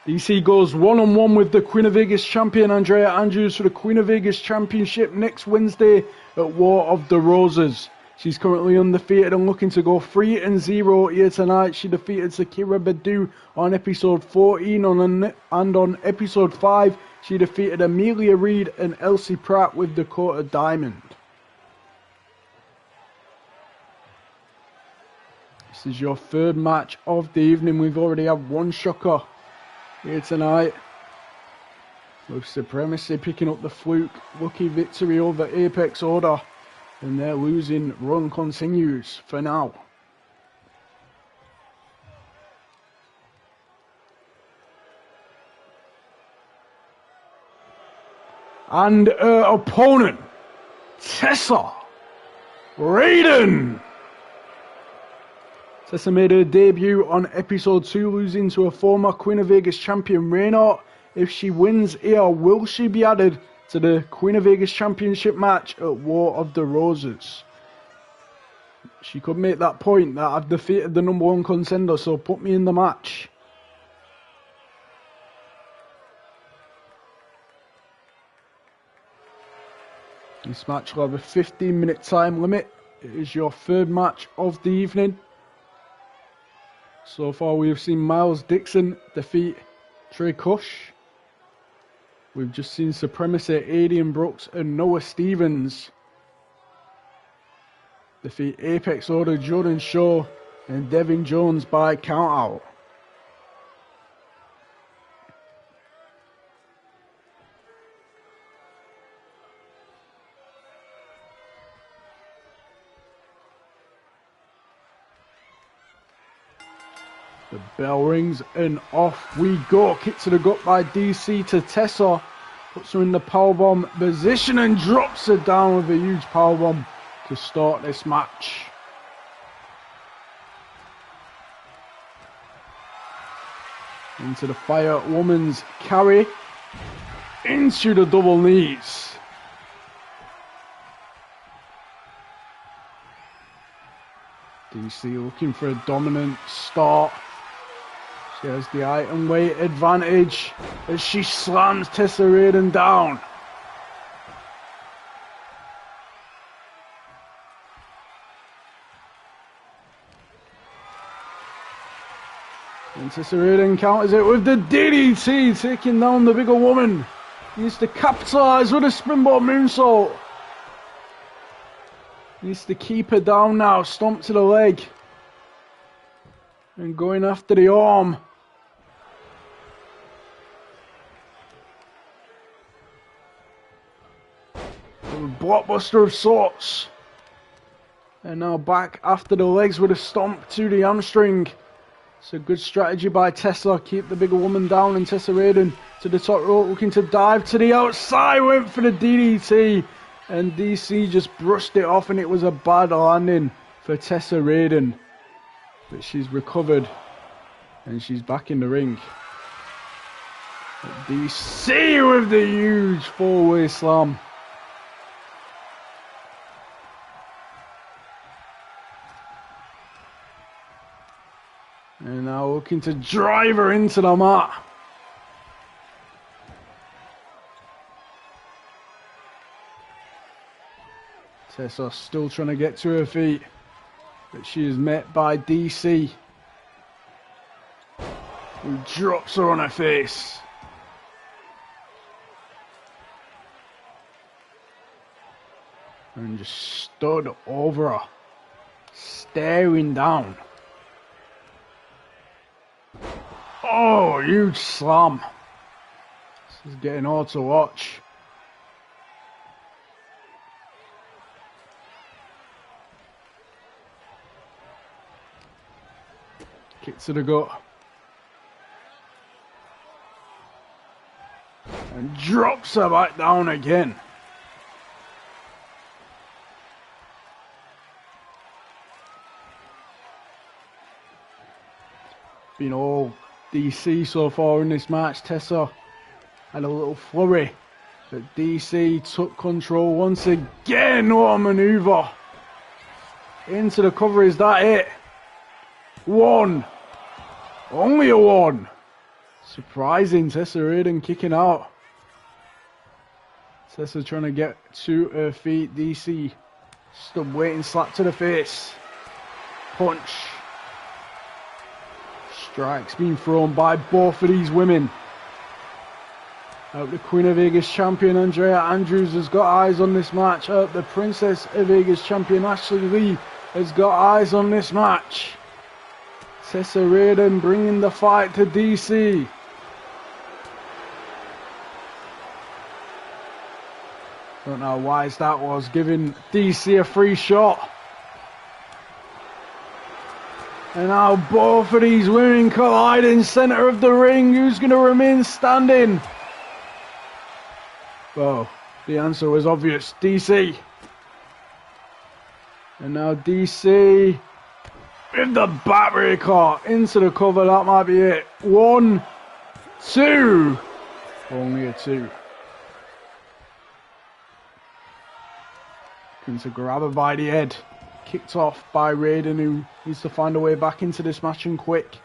DC goes one-on-one with the Queen of Vegas champion Andrea Andrews for the Queen of Vegas Championship next Wednesday at War of the Roses. She's currently undefeated and looking to go 3-0 here tonight. She defeated Sakira Badu on episode 14 and on episode 5 she defeated Amelia Reed and Elsie Pratt with Dakota Diamond. This is your third match of the evening. We've already had one shocker here tonight. With Supremacy picking up the fluke lucky victory over Apex Order. And their losing run continues for now. And her opponent, Tessa Raiden. Tessa made her debut on episode 2, losing to a former Queen of Vegas champion, Reynard. If she wins here, will she be added to the Queen of Vegas championship match at War of the Roses? She could make that point that I've defeated the #1 contender, so put me in the match. This match will have a 15-minute time limit. It is your third match of the evening. So far we have seen Myles Dixon defeat Trey Kush. We've just seen Supremacy, Adrian Brooks and Noah Stevens defeat Apex Order, Jordan Shaw and Devin Jones by countout. The bell rings and off we go. Kick to the gut by DC to Tessa. Puts her in the powerbomb position and drops her down with a huge powerbomb to start this match. Into the Fire Woman's carry. Into the double knees. DC looking for a dominant start. She has the item weight advantage as she slams Tessa Raiden down. And Tessa Raiden counters it with the DDT, taking down the bigger woman. Needs to capitalise with a springboard moonsault. Needs to keep her down now, stomp to the leg. And going after the arm. A blockbuster of sorts. And now back after the legs with a stomp to the hamstring. It's a good strategy by Tessa. Keep the bigger woman down, and Tessa Raiden to the top rope, looking to dive to the outside. Went for the DDT. And DC just brushed it off, and it was a bad landing for Tessa Raiden. But she's recovered, and she's back in the ring. But DC with the huge four-way slam. And now looking to drive her into the mat. Tessa still trying to get to her feet, but she is met by DC, who drops her on her face. And just stood over her, staring down. Oh, huge slam. This is getting hard to watch. Kick to the gut. And drops her back down again. Been all DC so far in this match. Tessa had a little flurry, but DC took control once again. What a maneuver. Into the cover, is that it? One. Only a one. Surprising, Tessa Raiden kicking out. Tessa trying to get to her feet. DC stood waiting, slap to the face. Punch. Strikes being thrown by both of these women. The Queen of Vegas champion Andrea Andrews has got eyes on this match. The Princess of Vegas champion Ashley Lee has got eyes on this match. Tessa Raiden bringing the fight to DC. Don't know how wise that was, giving DC a free shot. And now both of these women collide in centre of the ring. Who's going to remain standing? Well, the answer was obvious. DC. And now DC with the backbreaker into the cover. That might be it. 1, 2. Only a 2. Looking to grab her by the head. Kicked off by Raiden, who needs to find a way back into this match and quick.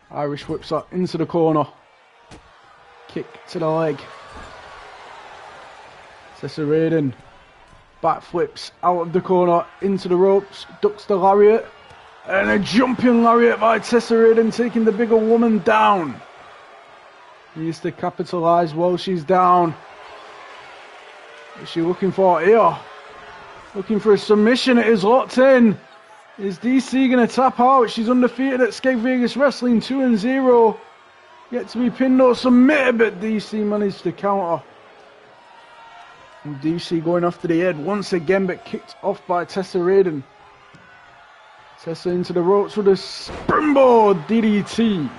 Irish whips her into the corner. Kick to the leg. Tessa Raiden backflips out of the corner into the ropes. Ducks the lariat. And a jumping lariat by Tessa Raiden, taking the bigger woman down. Needs to capitalise while she's down. What's she looking for here? Looking for a submission. It is locked in. Is DC going to tap out? She's undefeated at Skeg Vegas Wrestling, 2-0. Yet to be pinned or submitted, but DC managed to counter. And DC going after the head once again, but kicked off by Tessa Raiden. Tessa into the ropes with a springboard DDT.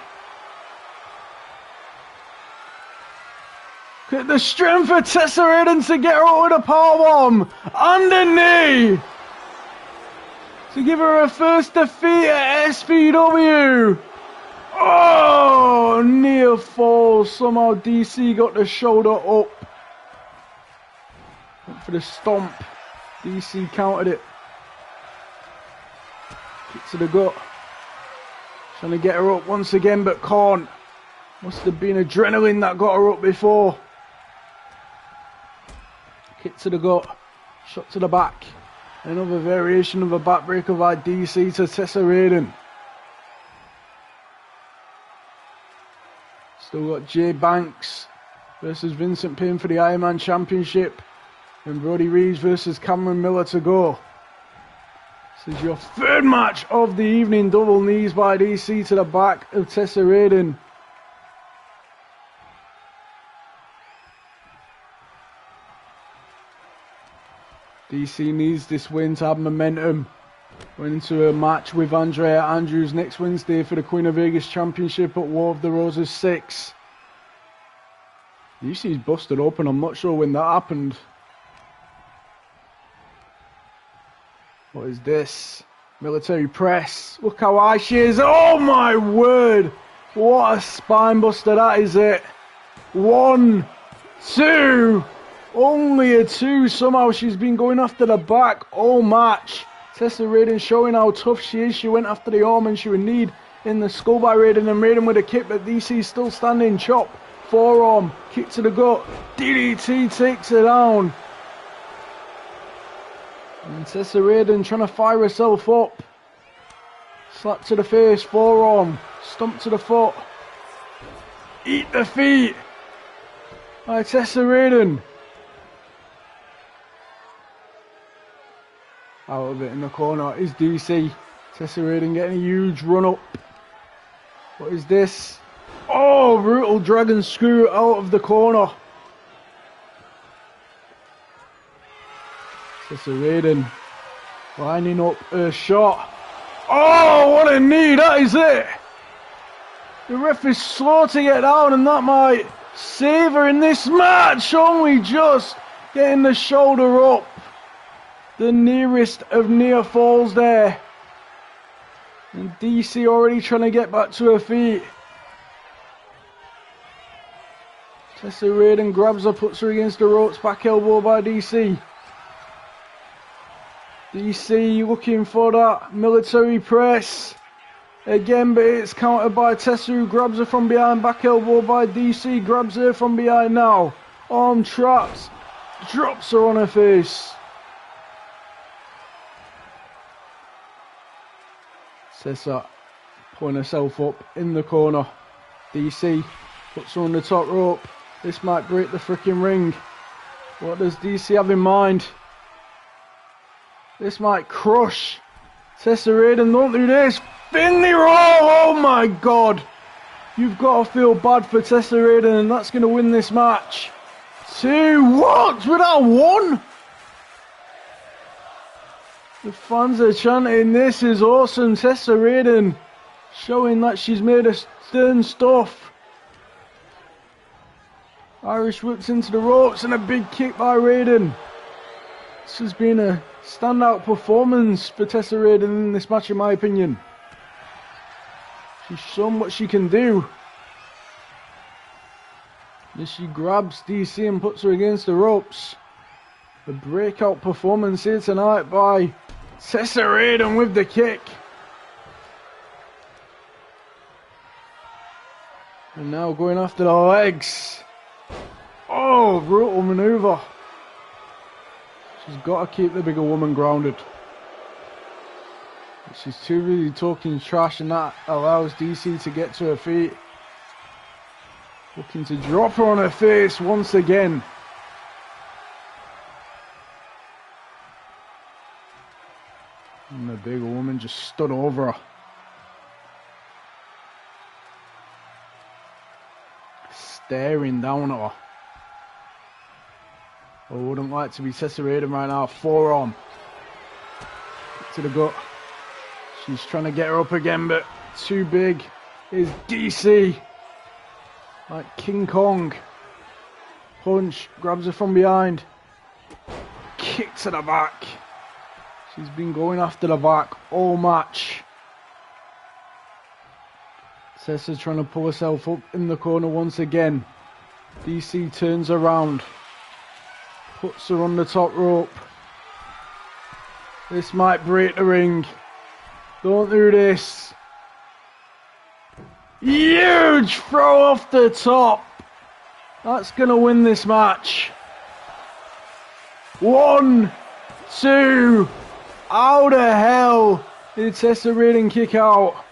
Look at the strength of Tessa Raiden to get her out with a powerbomb and a knee to give her her first defeat at SPW. Oh, near fall. Somehow DC got the shoulder up. Went for the stomp. DC countered it. Kick to the gut. Trying to get her up once again, but can't. Must have been adrenaline that got her up before. Kick to the gut. Shot to the back. Another variation of a backbreaker by DC to Tessa Raiden. Still got Jay Banks versus Vincent Payne for the Ironman Championship. And Brody Reeves versus Cameron Miller to go. This is your third match of the evening. Double knees by DC to the back of Tessa Raiden. DC needs this win to have momentum. Going into a match with Andrea Andrews next Wednesday for the Queen of Vegas Championship at War of the Roses 6. DC's busted open. I'm not sure when that happened. What is this? Military press. Look how high she is. Oh my word. What a spine buster that is it. 1, 2. Only a 2. Somehow she's been going after the back all match. Tessa Raiden showing how tough she is. She went after the arm and she would need in the skull by Raiden, and Raiden with a kick, but DC still standing. Chop. Forearm. Kick to the gut. DDT takes her down. And Tessa Raiden trying to fire herself up. Slap to the face. Forearm. Stomp to the foot. Eat the feet. By Tessa Raiden. Out of it in the corner is DC. Tessa Raiden getting a huge run up. What is this? Oh, brutal dragon screw out of the corner. Tessa Raiden lining up her shot. Oh, what a knee, that is it. The ref is slow to get down, and that might save her in this match. Only just getting the shoulder up. The nearest of near falls there. And DC already trying to get back to her feet. Tessa Raiden grabs her, puts her against the ropes, back elbow by DC. DC looking for that military press. Again, but it's countered by Tessa, who grabs her from behind, back elbow by DC, grabs her from behind now. Arm traps, drops her on her face. Tessa pulling herself up in the corner. DC puts her on the top rope. This might break the freaking ring. What does DC have in mind? This might crush Tessa Raiden. Don't do this. Finley roll. Oh my god. You've got to feel bad for Tessa Raiden, and that's going to win this match. 2. What? Without 1? The fans are chanting, this is awesome. Tessa Raiden showing that she's made of stern stuff. Irish whips into the ropes and a big kick by Raiden. This has been a standout performance for Tessa Raiden in this match, in my opinion. She's shown what she can do. As she grabs DC and puts her against the ropes. A breakout performance here tonight by Tessa Raiden with the kick. And now going after the legs. Oh, brutal maneuver. She's got to keep the bigger woman grounded. She's too busy talking trash, and that allows DC to get to her feet. Looking to drop her on her face once again. And the bigger woman just stood over her. Staring down at her. I wouldn't like to be Tessa Raiden right now. Forearm. To the gut. She's trying to get her up again, but too big is DC. Like King Kong. Punch. Grabs her from behind. Kick to the back. She's been going after the back all match. Tessa's trying to pull herself up in the corner once again. DC turns around. Puts her on the top rope. This might break the ring. Don't do this. Huge throw off the top. That's going to win this match. 1, 2. How the hell did Tessa Raiden kick out?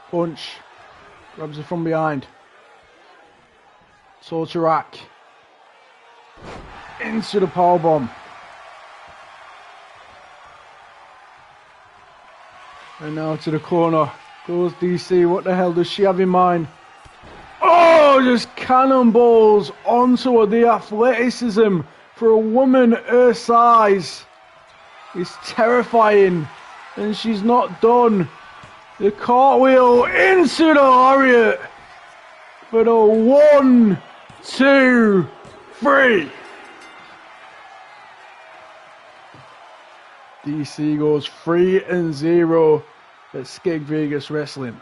Punch. Grabs her from behind. Torture rack. Into the powerbomb. And now to the corner. Goes DC. What the hell does she have in mind? Oh, just cannonballs onto her. The athleticism for a woman her size is terrifying. And she's not done. The cartwheel into the lariat for the 1, 2, 3. DC goes 3-0 at Skeg Vegas Wrestling.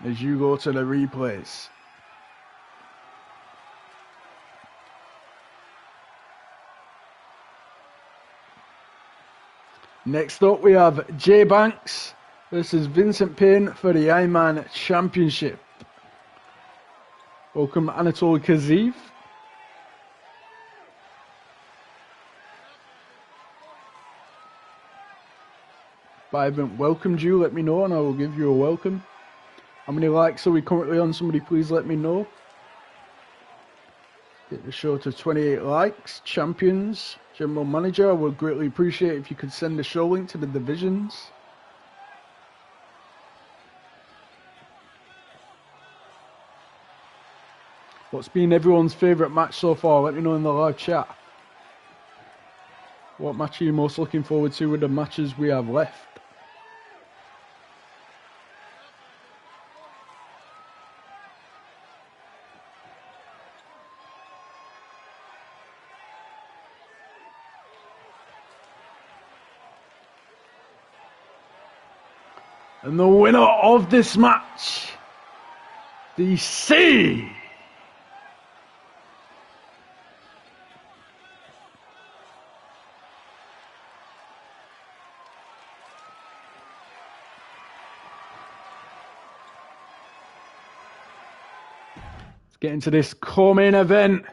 As you go to the replays. Next up we have Jay Banks versus Vincent Payne for the Ironman Championship. Welcome Anatol Kaziv. If I haven't welcomed you, let me know and I will give you a welcome. How many likes are we currently on? Somebody please let me know. Get the show to 28 likes. Champions, General Manager, I would greatly appreciate if you could send the show link to the divisions. What's been everyone's favourite match so far? Let me know in the live chat. What match are you most looking forward to with the matches we have left? And the winner of this match, DC. Let's get into this co-main event.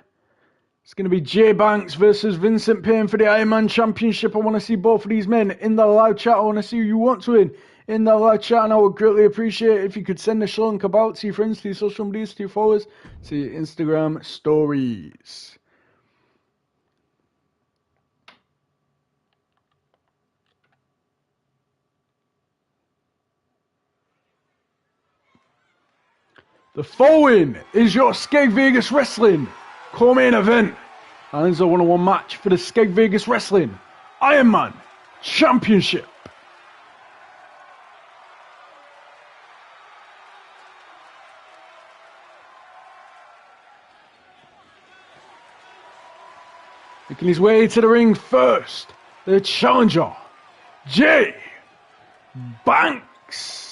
It's going to be Jay Banks versus Vincent Payne for the Ironman Championship. I want to see both of these men in the live chat. I want to see who you want to win in the live chat, and I would greatly appreciate it if you could send the show link about to your friends, to your social medias, to your followers, to your Instagram stories. The following is your Skeg Vegas Wrestling co-main event, and it's a one-on-one match for the Skeg Vegas Wrestling Iron Man Championship. Making his way to the ring first, the challenger, Jay Banks.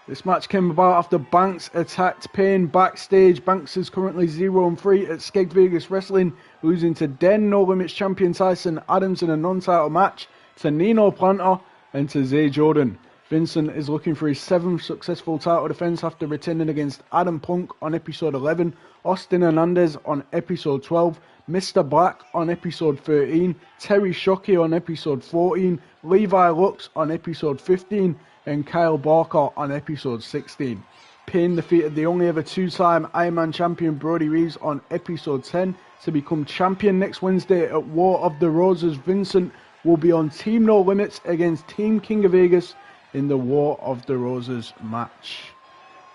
This match came about after Banks attacked Payne backstage. Banks is currently 0-3 at Skeg Vegas Wrestling, losing to then No Limits champion Tyson Adams in a non-title match, to Nino Planta and to Zay Jordan. Vincent is looking for his 7th successful title defense after retaining against Adam Punk on episode 11, Austin Hernandez on episode 12, Mr. Black on episode 13, Terry Shockey on episode 14, Levi Lux on episode 15, and Kyle Barker on episode 16. Payne defeated the only ever 2-time Iron Man champion Brody Reeves on episode 10 to become champion next Wednesday at War of the Roses. Vincent will be on Team No Limits against Team King of Vegas in the War of the Roses match.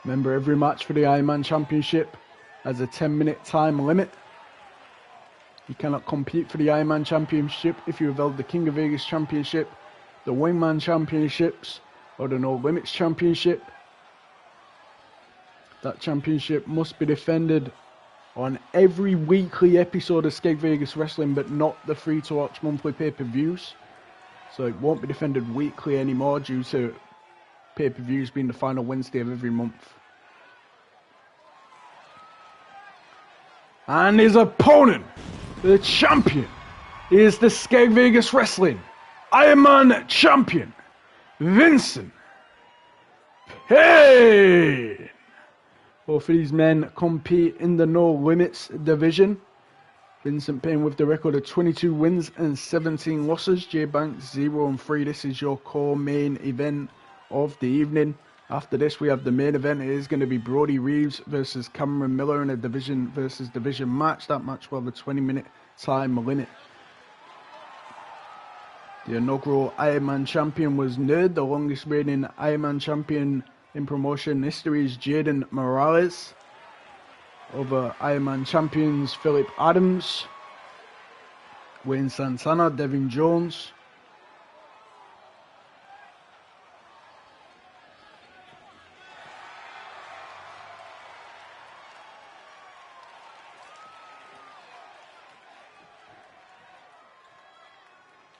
Remember, every match for the Iron Man Championship has a 10-minute time limit. You cannot compete for the Iron Man Championship if you have held the King of Vegas Championship, the Wingman Championships, or the No Limits Championship. That championship must be defended on every weekly episode of Skeg Vegas Wrestling, but not the free-to-watch monthly pay-per-views. So it won't be defended weekly anymore due to pay-per-views being the final Wednesday of every month. And his opponent, the champion, is the Skeg Vegas Wrestling Iron Man champion, Vincent Payne. Both of these men compete in the No Limits division. Vincent Payne with the record of 22 wins and 17 losses. Jay Banks 0-3. This is your core main event of the evening. After this, we have the main event. It is going to be Brody Reeves versus Cameron Miller in a division versus division match. That match will have a 20-minute time limit. The inaugural Iron Man champion was Nerd. The longest reigning Iron Man champion in promotion history is Jaden Morales. Over Iron Man champions Philip Adams, Wayne Santana, Devin Jones.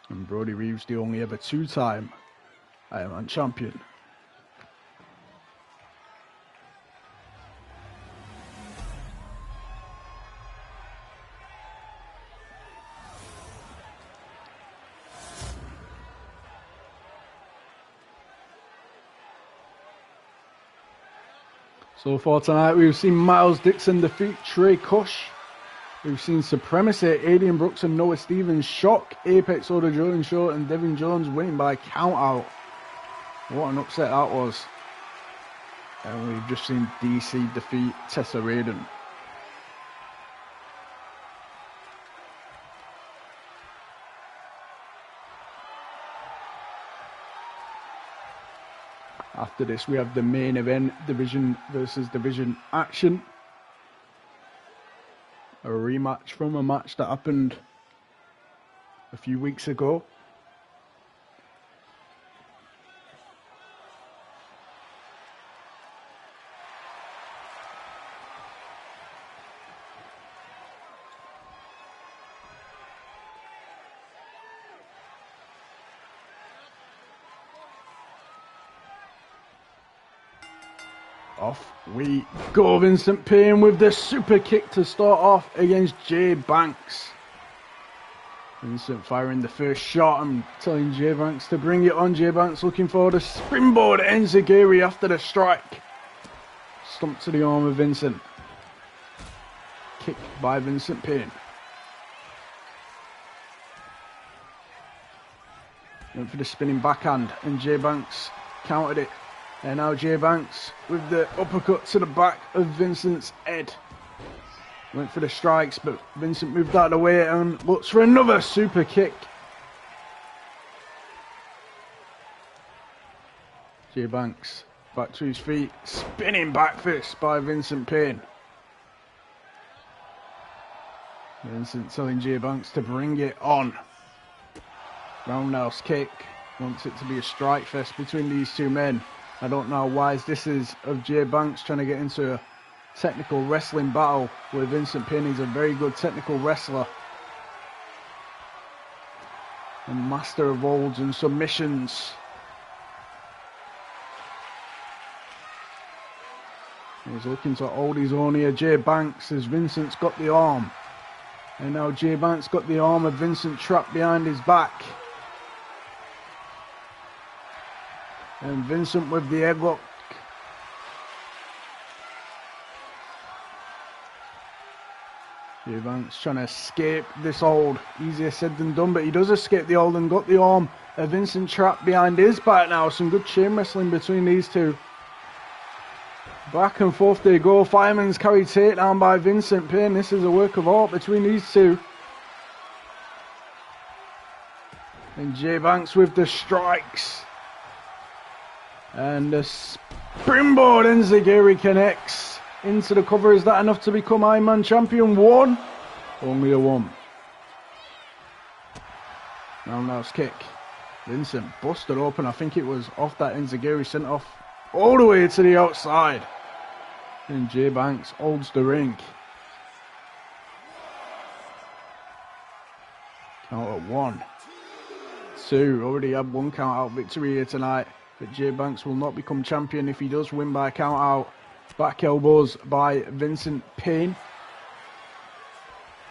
And Brody Reeves, the only ever 2-time Iron Man champion. So for tonight, we've seen Myles Dixon defeat Trey Kush. We've seen Supremacy, Adrian Brooks and Noah Stevens shock Apex Order Jordan Short and Devin Jones winning by count out. What an upset that was. And we've just seen DC defeat Tessa Raiden. After this, we have the main event, division versus division action. A rematch from a match that happened a few weeks ago. Off we go. Vincent Payne with the super kick to start off against Jay Banks. Vincent firing the first shot and telling Jay Banks to bring it on. Jay Banks looking for the springboard enziguri after the strike. Stomp to the arm of Vincent. Kick by Vincent Payne. Went for the spinning backhand and Jay Banks countered it. And now Jay Banks with the uppercut to the back of Vincent's head. Went for the strikes, but Vincent moved out of the way and looks for another super kick. Jay Banks back to his feet. Spinning back fist by Vincent Payne. Vincent telling Jay Banks to bring it on. Roundhouse kick. Wants it to be a strike fest between these two men. I don't know how wise this is of Jay Banks trying to get into a technical wrestling battle with Vincent Payne. He's a very good technical wrestler. A master of holds and submissions. He's looking to hold his own here. Jay Banks, as Vincent's got the arm. And now Jay Banks got the arm of Vincent trapped behind his back. And Vincent with the headlock. Jay Banks trying to escape this hold. Easier said than done, but he does escape the hold and got the arm of Vincent trapped behind his back now. Some good chain wrestling between these two. Back and forth they go. Fireman's carry takedown by Vincent Payne. This is a work of art between these two. And Jay Banks with the strikes. And the springboard enziguri connects into the cover. Is that enough to become Ironman champion? One. Only a one. Roundhouse kick. Vincent busted open. I think it was off that enziguri, sent off all the way to the outside. And Jay Banks holds the ring. Count at 1, 2. Already had one count out victory here tonight. But Jay Banks will not become champion if he does win by count out. Back elbows by Vincent Payne.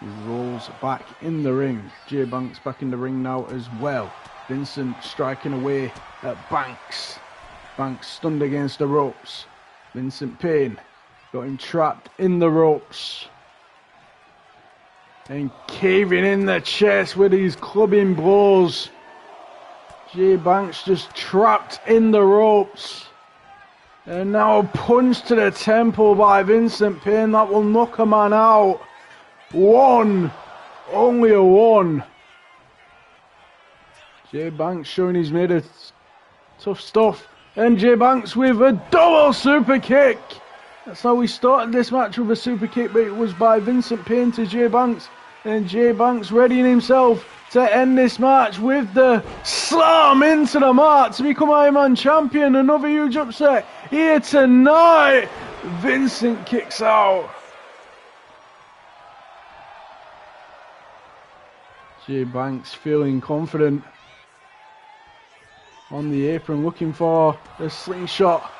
He rolls back in the ring. Jay Banks back in the ring now as well. Vincent striking away at Banks. Banks stunned against the ropes. Vincent Payne got him trapped in the ropes. And caving in the chest with these clubbing blows. Jay Banks just trapped in the ropes. And now a punch to the temple by Vincent Payne. That will knock a man out. 1. Only a 1. Jay Banks showing he's made of tough stuff. And Jay Banks with a double super kick. That's how we started this match, with a super kick, but it was by Vincent Payne to Jay Banks. And Jay Banks readying himself to end this match with the slam into the mat to become Ironman champion. Another huge upset here tonight. Vincent kicks out. Jay Banks feeling confident on the apron, looking for a slingshot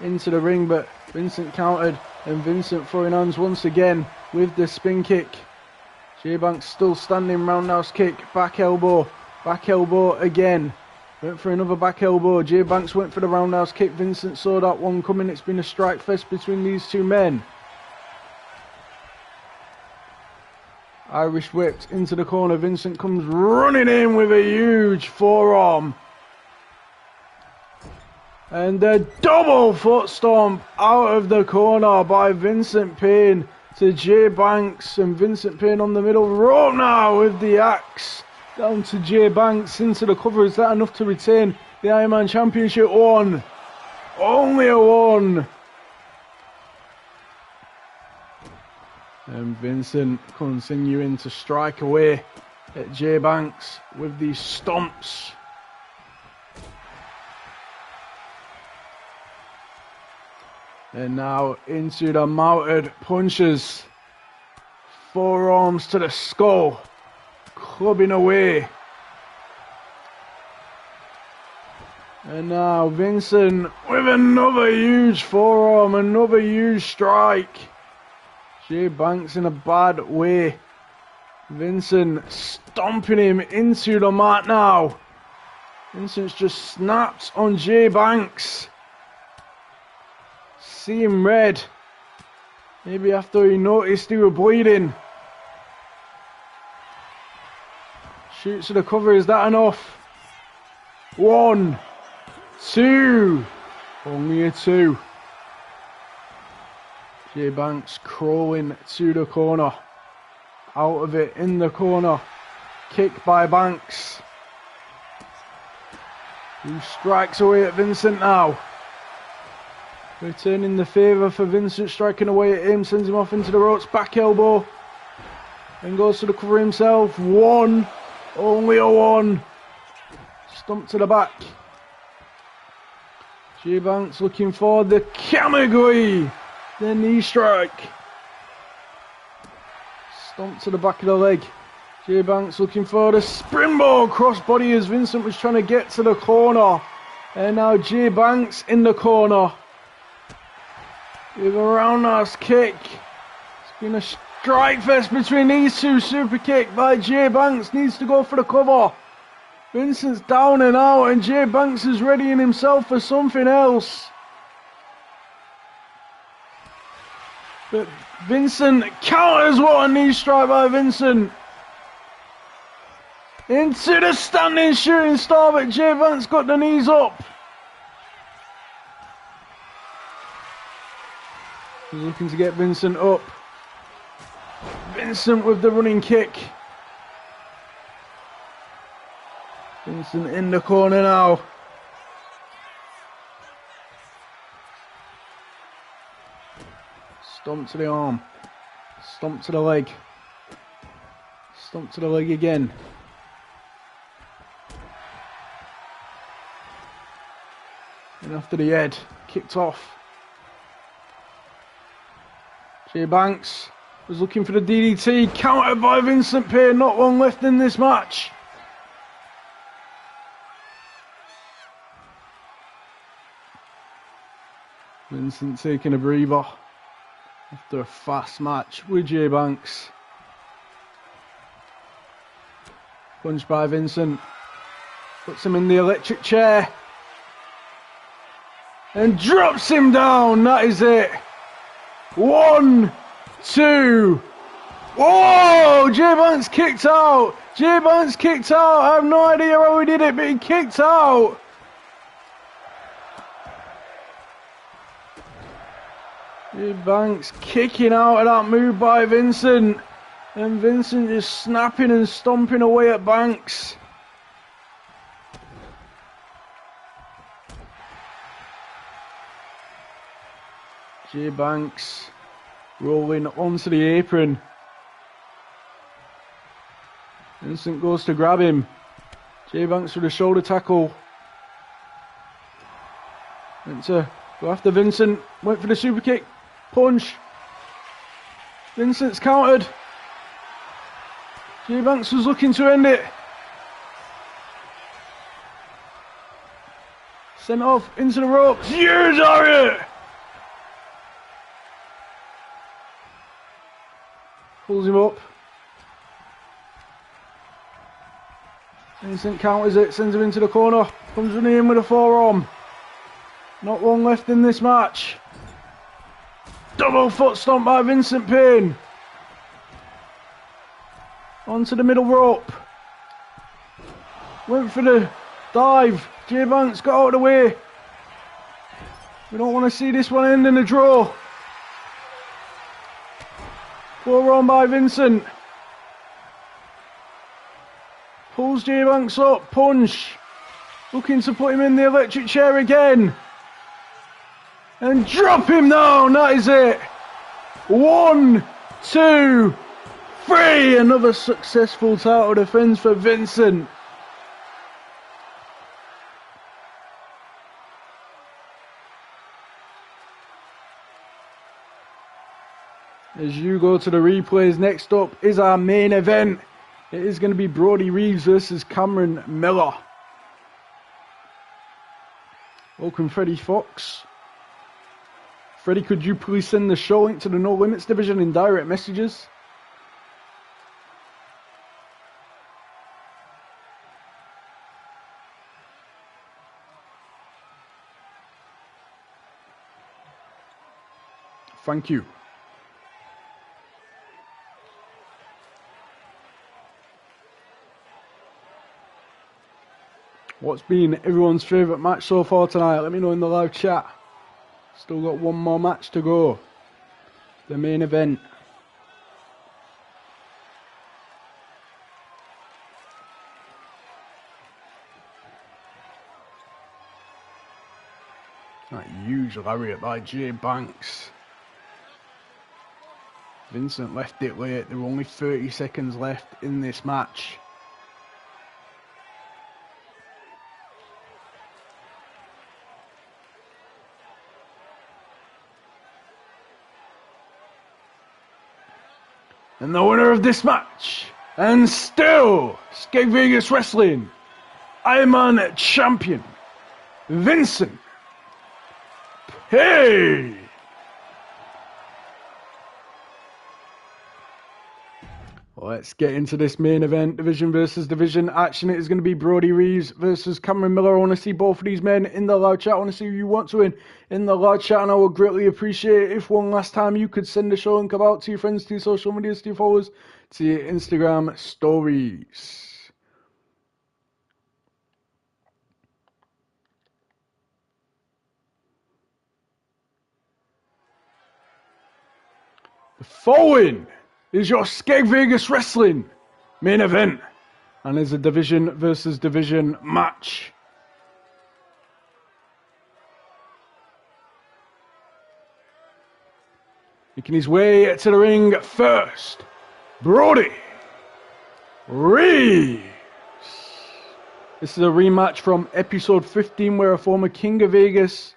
into the ring, but Vincent countered, and Vincent throwing hands once again with the spin kick. Jay Banks still standing, roundhouse kick, back elbow again. Went for another back elbow. Jay Banks went for the roundhouse kick. Vincent saw that one coming. It's been a strike fest between these two men. Irish whipped into the corner. Vincent comes running in with a huge forearm. And a double foot stomp out of the corner by Vincent Payne to Jay Banks. And Vincent Payne on the middle rope now with the axe. Down to Jay Banks into the cover. Is that enough to retain the Ironman Championship? 1. Only a 1. And Vincent continuing to strike away at Jay Banks with these stomps. And now into the mounted punches. Forearms to the skull. Clubbing away. And now Vincent with another huge forearm. Another huge strike. Jay Banks in a bad way. Vincent stomping him into the mat now. Vincent's just snapped on Jay Banks. See him red. Maybe after he noticed he was bleeding. Shoots to the cover. Is that enough? 1, 2. Only a 2. Jay Banks crawling to the corner. Out of it, in the corner. Kick by Banks. Who strikes away at Vincent now. Returning the favour for Vincent, striking away at him, sends him off into the ropes, back elbow. And goes to the cover himself. One. Only a one. Stomp to the back. J Banks looking for the Kamagui. The knee strike. Stomp to the back of the leg. J Banks looking for the springboard crossbody as Vincent was trying to get to the corner. And now J Banks in the corner. With a roundhouse kick. It's been a strike fest between these two. Super kick by J Banks. Needs to go for the cover. Vincent's down and out, and J Banks is readying himself for something else. But Vincent counters. What a knee strike by Vincent. Into the standing shooting star, but J Banks got the knees up. He's looking to get Vincent up. Vincent with the running kick. Vincent in the corner now. Stomp to the arm. Stomp to the leg. Stomp to the leg again. And after the head, kicked off. J Banks was looking for the DDT, countered by Vincent Payne. Not long left in this match. Vincent taking a breather after a fast match with J Banks. Punched by Vincent. Puts him in the electric chair. And drops him down. That is it. 1, 2. Whoa! J Banks kicked out. J Banks kicked out. I have no idea how he did it, but he kicked out. J Banks kicking out of that move by Vincent. And Vincent just snapping and stomping away at Banks. J Banks rolling onto the apron. Vincent goes to grab him. J Banks with a shoulder tackle. Went to go after Vincent. Went for the super kick. Punch. Vincent's countered. J Banks was looking to end it. Sent off into the ropes. Huge Harriet! Pulls him up. Vincent counters it, sends him into the corner. Comes running in with a forearm. Not long left in this match. Double foot stomp by Vincent Payne. Onto the middle rope. Went for the dive. J Banks got out of the way. We don't want to see this one end in a draw. Forearm by Vincent. Pulls J Banks up. Punch. Looking to put him in the electric chair again. And drop him down. That is it. 1, 2, 3. Another successful title defense for Vincent. As you go to the replays, next up is our main event. It is going to be Brody Reeves versus Cameron Miller. Welcome, Freddie Fox. Freddie, could you please send the show link to the No Limits division in direct messages? Thank you. What's been everyone's favourite match so far tonight? Let me know in the live chat. Still got one more match to go. The main event. That huge Huge lariat by Jay Banks. Vincent left it late. There were only 30 seconds left in this match. And the winner of this match, and still Skeg Vegas Wrestling Ironman Champion, Vincent Payne. Let's get into this main event, division versus division action. It is going to be Brody Reeves versus Cameron Miller. I want to see both of these men in the live chat. I want to see who you want to win in the live chat, and I would greatly appreciate it if one last time you could send the show link about to your friends, to your social medias, to your followers, to your Instagram stories. The following is your Skeg Vegas Wrestling main event, and there's a division versus division match. Making his way to the ring first, Brody Reeves. This is a rematch from episode 15 where a former King of Vegas,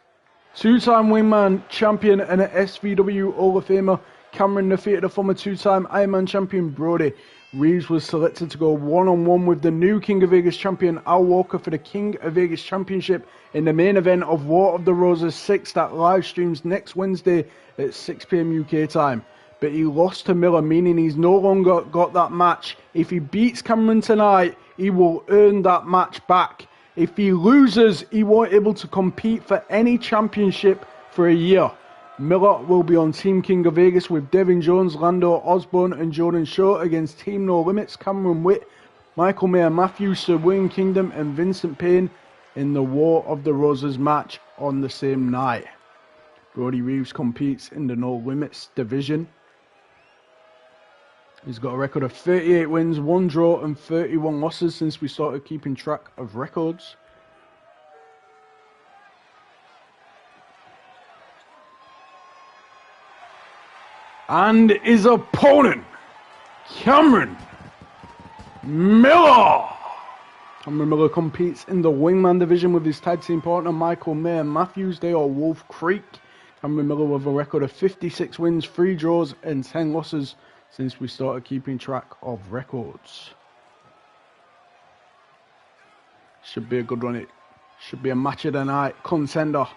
two-time wingman champion and an SVW Hall of Famer, Cameron defeated a former two-time Ironman champion Brody. Reeves was selected to go one-on-one with the new King of Vegas champion Al Walker for the King of Vegas Championship in the main event of War of the Roses 6 that live streams next Wednesday at 6 PM UK time. But he lost to Miller, meaning he's no longer got that match. If he beats Cameron tonight, he will earn that match back. If he loses, he won't be able to compete for any championship for a year. Miller will be on Team King of Vegas with Devin Jones, Lando Osborne and Jordan Short against Team No Limits, Cameron Witt, Michael Mayer Matthews, Sir William Kingdom and Vincent Payne in the War of the Roses match on the same night. Brody Reeves competes in the No Limits division. He's got a record of 38 wins, 1 draw and 31 losses since we started keeping track of records. And his opponent, Cameron Miller. Cameron Miller competes in the Wingman division with his tag team partner Michael Mayer Matthews. They are Wolf Creek. Cameron Miller with a record of 56 wins, 3 draws and 10 losses since we started keeping track of records. Should be a good one. It should be a match of the night contender.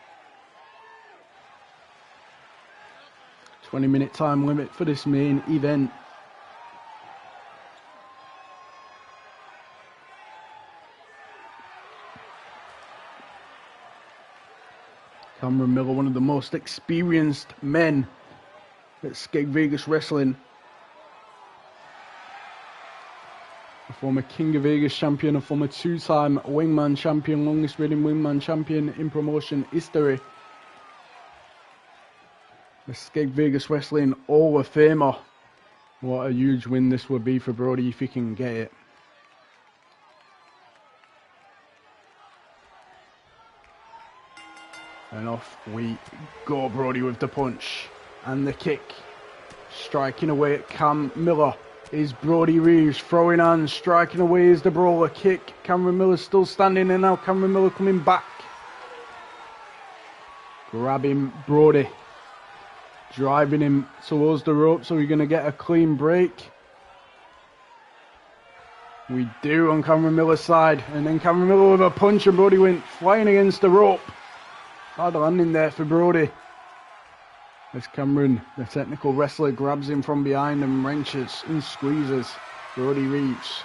20-minute time limit for this main event. Cameron Miller, one of the most experienced men at Skeg Vegas Wrestling. A former King of Vegas champion, a former two-time Wingman champion, longest reigning Wingman champion in promotion history. The Skeg Vegas Wrestling Hall of Famer. What a huge win this would be for Brody if he can get it. And off we go. Brody with the punch and the kick. Striking away at Cam Miller is Brody Reeves. Throwing hands, striking away is the brawler kick. Cameron Miller still standing, and now Cameron Miller coming back. Grabbing Brody. Driving him towards the rope, so we're going to get a clean break. We do on Cameron Miller's side. And then Cameron Miller with a punch, and Brody went flying against the rope. Hard landing there for Brody. As Cameron, the technical wrestler, grabs him from behind and wrenches and squeezes Brody Reeves.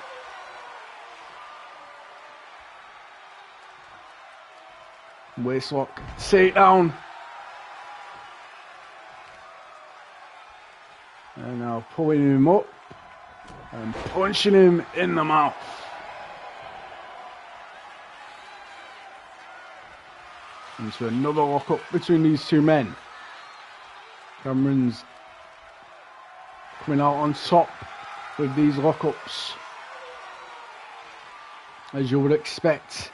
Waistlock, takedown. And now pulling him up and punching him in the mouth. Into another lockup between these two men. Cameron's coming out on top with these lockups, as you would expect.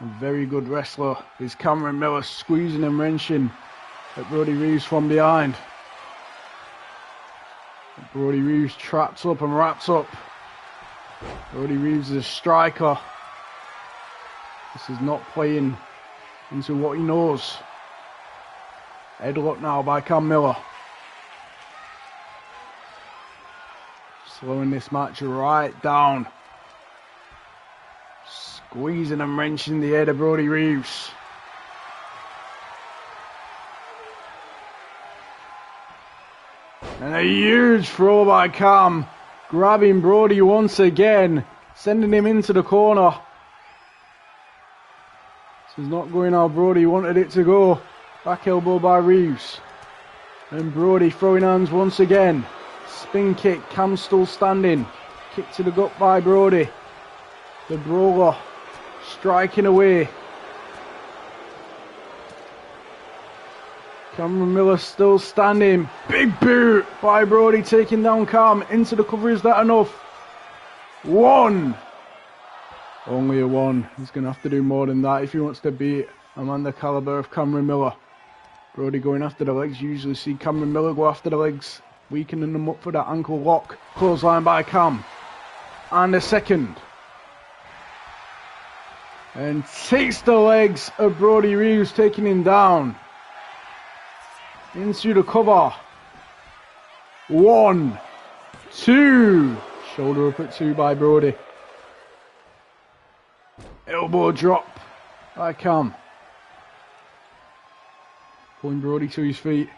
A very good wrestler is Cameron Miller, squeezing and wrenching at Brody Reeves from behind. Brody Reeves traps up and wraps up. Brody Reeves is a striker. This is not playing into what he knows. Headlock now by Cam Miller. Slowing this match right down. Squeezing and wrenching the head of Brody Reeves. And a huge throw by Cam, grabbing Brody once again, sending him into the corner. This is not going how Brody wanted it to go. Back elbow by Reeves. And Brody throwing hands once again. Spin kick, Cam still standing. Kick to the gut by Brody. The brawler striking away. Cameron Miller still standing. Big boot by Brody, taking down Cam. Into the cover, is that enough? One. Only a one. He's going to have to do more than that if he wants to beat a man the caliber of Cameron Miller. Brody going after the legs. You usually see Cameron Miller go after the legs, weakening them up for that ankle lock. Clothesline by Cam. And a second. And takes the legs of Brody Reeves, taking him down. Into the cover. 1, 2. Shoulder up at 2 by Brody. Elbow drop by Cam. Pulling Brody to his feet.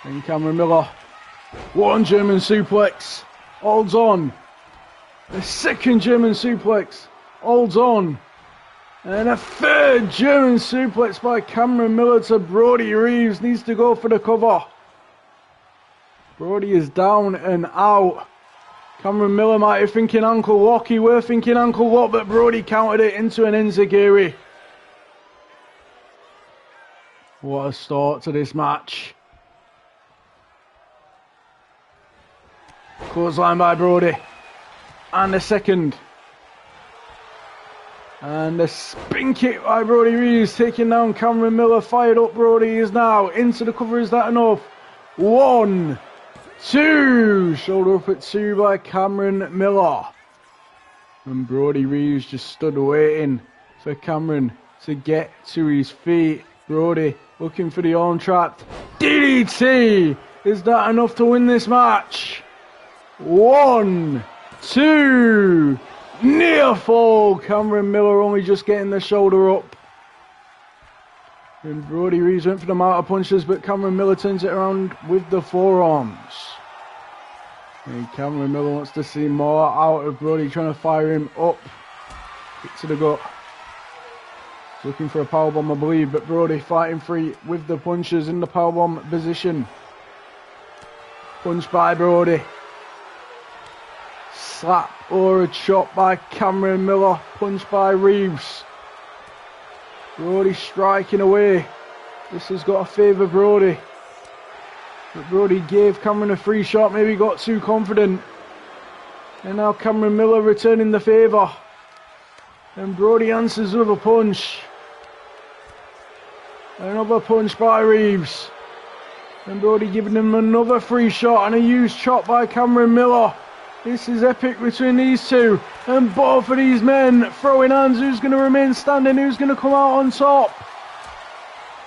And Cameron Miller. One German suplex. Holds on. A second German suplex. Holds on. And a third German suplex by Cameron Miller to Brody Reeves. Needs to go for the cover. Brody is down and out. Cameron Miller might be thinking ankle lock. He were thinking ankle lock, but Brody countered it into an enziguri. What a start to this match. Clothesline by Brody. And a second. And a spin kick by Brody Reeves, taking down Cameron Miller. Fired up Brody is now into the cover. Is that enough? 1, 2. Shoulder up at 2 by Cameron Miller. And Brody Reeves just stood waiting for Cameron to get to his feet. Brody looking for the arm trap. DDT! Is that enough to win this match? 1, 2. Near fall. Cameron Miller only just getting the shoulder up. And Brody Reeves went for the mounted punches, but Cameron Miller turns it around with the forearms. And Cameron Miller wants to see more out of Brody, trying to fire him up. Kick to the gut. He's looking for a powerbomb, I believe, but Brody fighting free with the punches in the powerbomb position. Punch by Brody. Slap or a chop by Cameron Miller. Punch by Reeves. Brody striking away. This has got to favour Brody. But Brody gave Cameron a free shot. Maybe got too confident. And now Cameron Miller returning the favour. And Brody answers with a punch. Another punch by Reeves. And Brody giving him another free shot. And a huge chop by Cameron Miller. This is epic between these two. And both of these men throwing hands. Who's going to remain standing? Who's going to come out on top?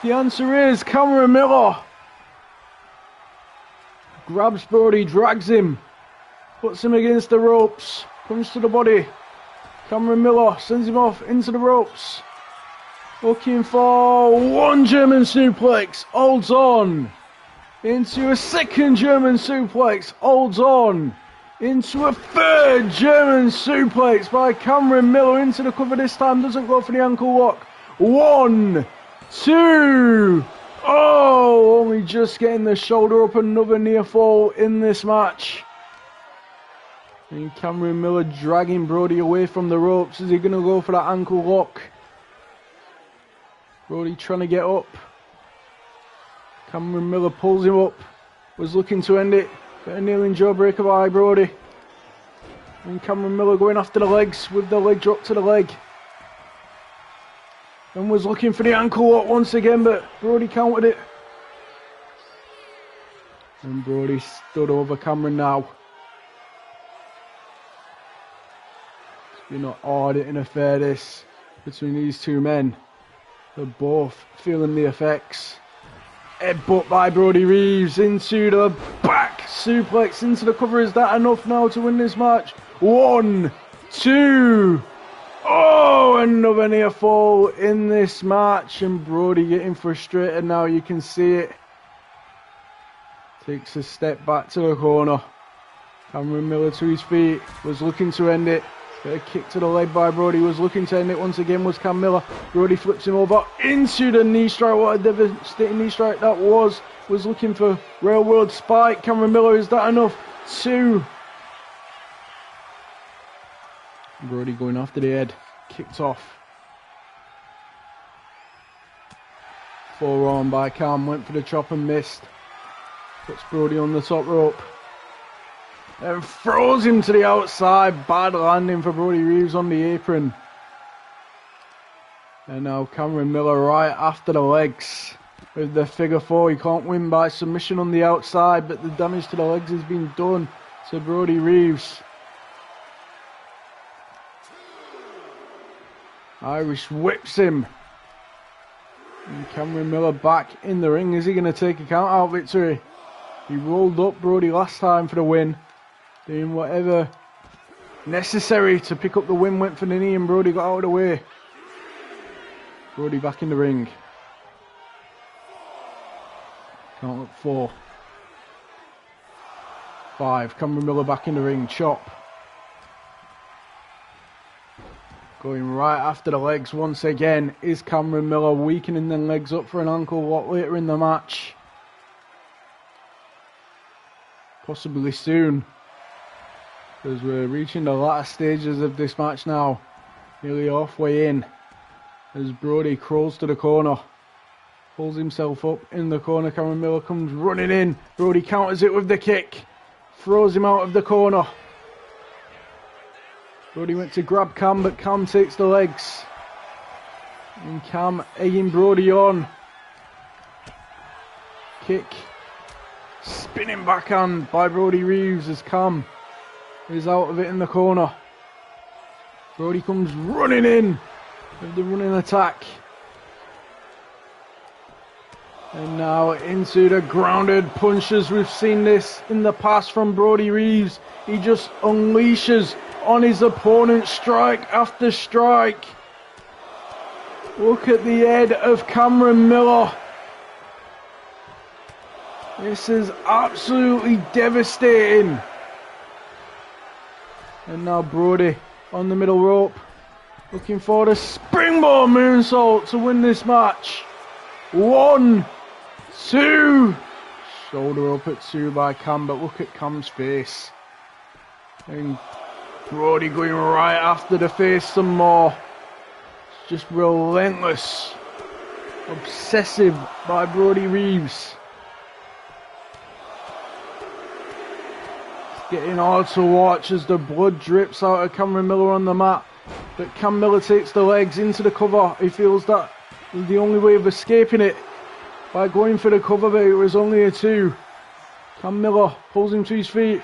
The answer is Cameron Miller. Grabs Brody, drags him. Puts him against the ropes. Punch to the body. Cameron Miller sends him off into the ropes. Looking for one German suplex. Holds on. Into a second German suplex. Holds on. Into a third German suplex by Cameron Miller. Into the cover this time. Doesn't go for the ankle lock. 1, 2. Oh, only just getting the shoulder up. Another near fall in this match. And Cameron Miller dragging Brody away from the ropes. Is he going to go for that ankle lock? Brody trying to get up. Cameron Miller pulls him up. Was looking to end it. But a kneeling jawbreaker by Brody. And Cameron Miller going after the legs with the leg drop to the leg. and was looking for the ankle lock once again, but Brody countered it. And Brody stood over Cameron now. It's been an hard-hitting affair this between these two men. They're both feeling the effects. Headbutt by Brody Reeves into the back. Suplex into the cover. Is that enough now to win this match? 1, 2. Oh, another near fall in this match. And Brody getting frustrated now. You can see it. Takes a step back to the corner. Cameron Miller to his feet. Was looking to end it. Got a kick to the leg by Brody. Was looking to end it once again. Was Cam Miller. Brody flips him over into the knee strike. What a devastating knee strike that was. Was looking for railroad spike. Cameron Miller, is that enough? 2. Brody going after the head. Kicked off. Forearm by Cam. Went for the chop and missed. Puts Brody on the top rope. And throws him to the outside. Bad landing for Brody Reeves on the apron. And now Cameron Miller right after the legs with the figure 4. He can't win by submission on the outside, but the damage to the legs has been done to Brody Reeves. Irish whips him. And Cameron Miller back in the ring. Is he going to take a count out victory? He rolled up Brody last time for the win. Doing whatever necessary to pick up the win. Went for the knee and Brody got out of the way. Brody back in the ring. Count up 4. 5. Cameron Miller back in the ring. Chop. Going right after the legs once again is Cameron Miller, weakening them legs up for an ankle lock later in the match. Possibly soon, as we're reaching the latter stages of this match now. Nearly halfway in, as Brody crawls to the corner. Pulls himself up in the corner. Cameron Miller comes running in. Brody counters it with the kick. Throws him out of the corner. Brody went to grab Cam, but Cam takes the legs. And Cam egging Brody on. Kick. Spinning backhand by Brody Reeves as Cam is out of it in the corner. Brody comes running in with the running attack. And now into the grounded punches. We've seen this in the past from Brody Reeves. He just unleashes on his opponent strike after strike. Look at the head of Cameron Miller. This is absolutely devastating. And now Brody on the middle rope, looking for the springboard moonsault to win this match. 1, 2. Shoulder up at 2 by Cam, but look at Cam's face. And Brody going right after the face some more. It's just relentless. Obsessive by Brody Reeves. It's getting hard to watch as the blood drips out of Cameron Miller on the mat. But Cam Miller takes the legs into the cover. He feels that is the only way of escaping it, by going for the cover, but it was only a 2. Cam Miller pulls him to his feet.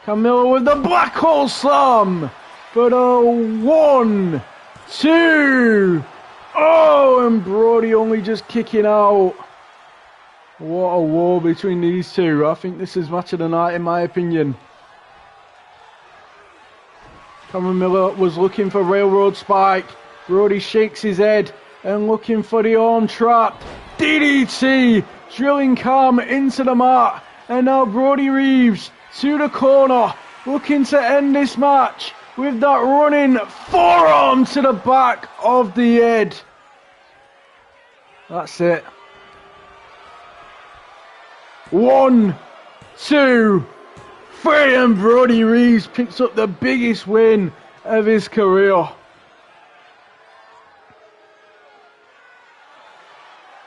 Cam Miller with the black hole slam for the 1, 2. Oh, and Brody only just kicking out. What a war between these two. I think this is match of the night in my opinion. Cameron Miller was looking for railroad spike. Brody shakes his head and looking for the arm trap. DDT, drilling Cam into the mat. And now Brody Reeves to the corner, looking to end this match with that running forearm to the back of the head. That's it. 1, 2, 3, and Brody Reeves picks up the biggest win of his career.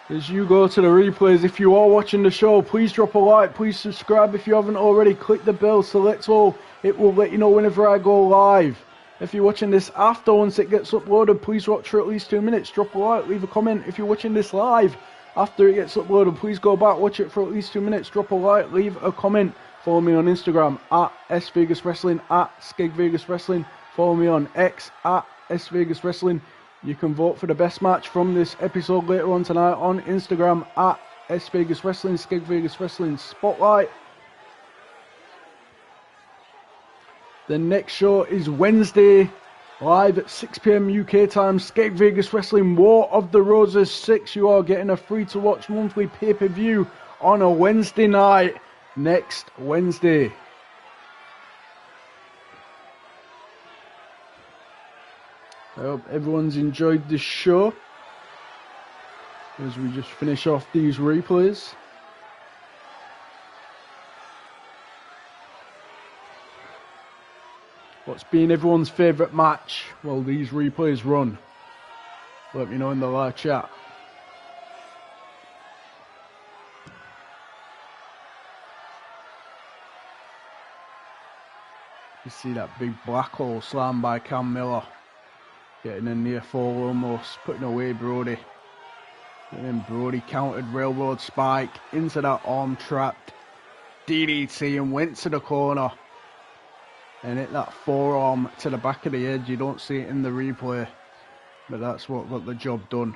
As you go to the replays, if you are watching the show, please drop a like, please subscribe if you haven't already, click the bell, select all, it will let you know whenever I go live. If you're watching this after, once it gets uploaded, please watch for at least 2 minutes. Drop a like, leave a comment. If you're watching this live after it gets uploaded, please go back, watch it for at least 2 minutes. Drop a like, leave a comment. Follow me on Instagram at SVegasWrestling, at Skeg Vegas Wrestling. Follow me on X at SVegas Wrestling. You can vote for the best match from this episode later on tonight on Instagram at SVegas Wrestling, Skeg Vegas Wrestling Spotlight. The next show is Wednesday, live at 6 PM UK time. Skeg Vegas Wrestling War of the Roses 6. You are getting a free-to-watch monthly pay-per-view on a Wednesday night, next Wednesday. I hope everyone's enjoyed this show as we just finish off these replays. What's been everyone's favourite match while these replays run? Let me know in the live chat. You see that big black hole slam by Cam Miller. Getting a near fall almost, putting away Brody. And then Brody countered railroad spike into that arm trapped DDT and went to the corner. And hit that forearm to the back of the head. You don't see it in the replay, but that's what got the job done.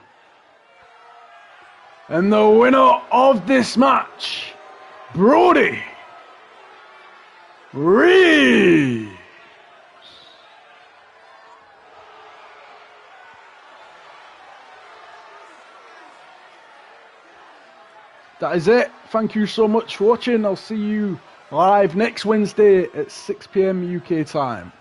And the winner of this match, Brody Reeves. That is it. Thank you so much for watching. I'll see you live next Wednesday at 6 PM UK time.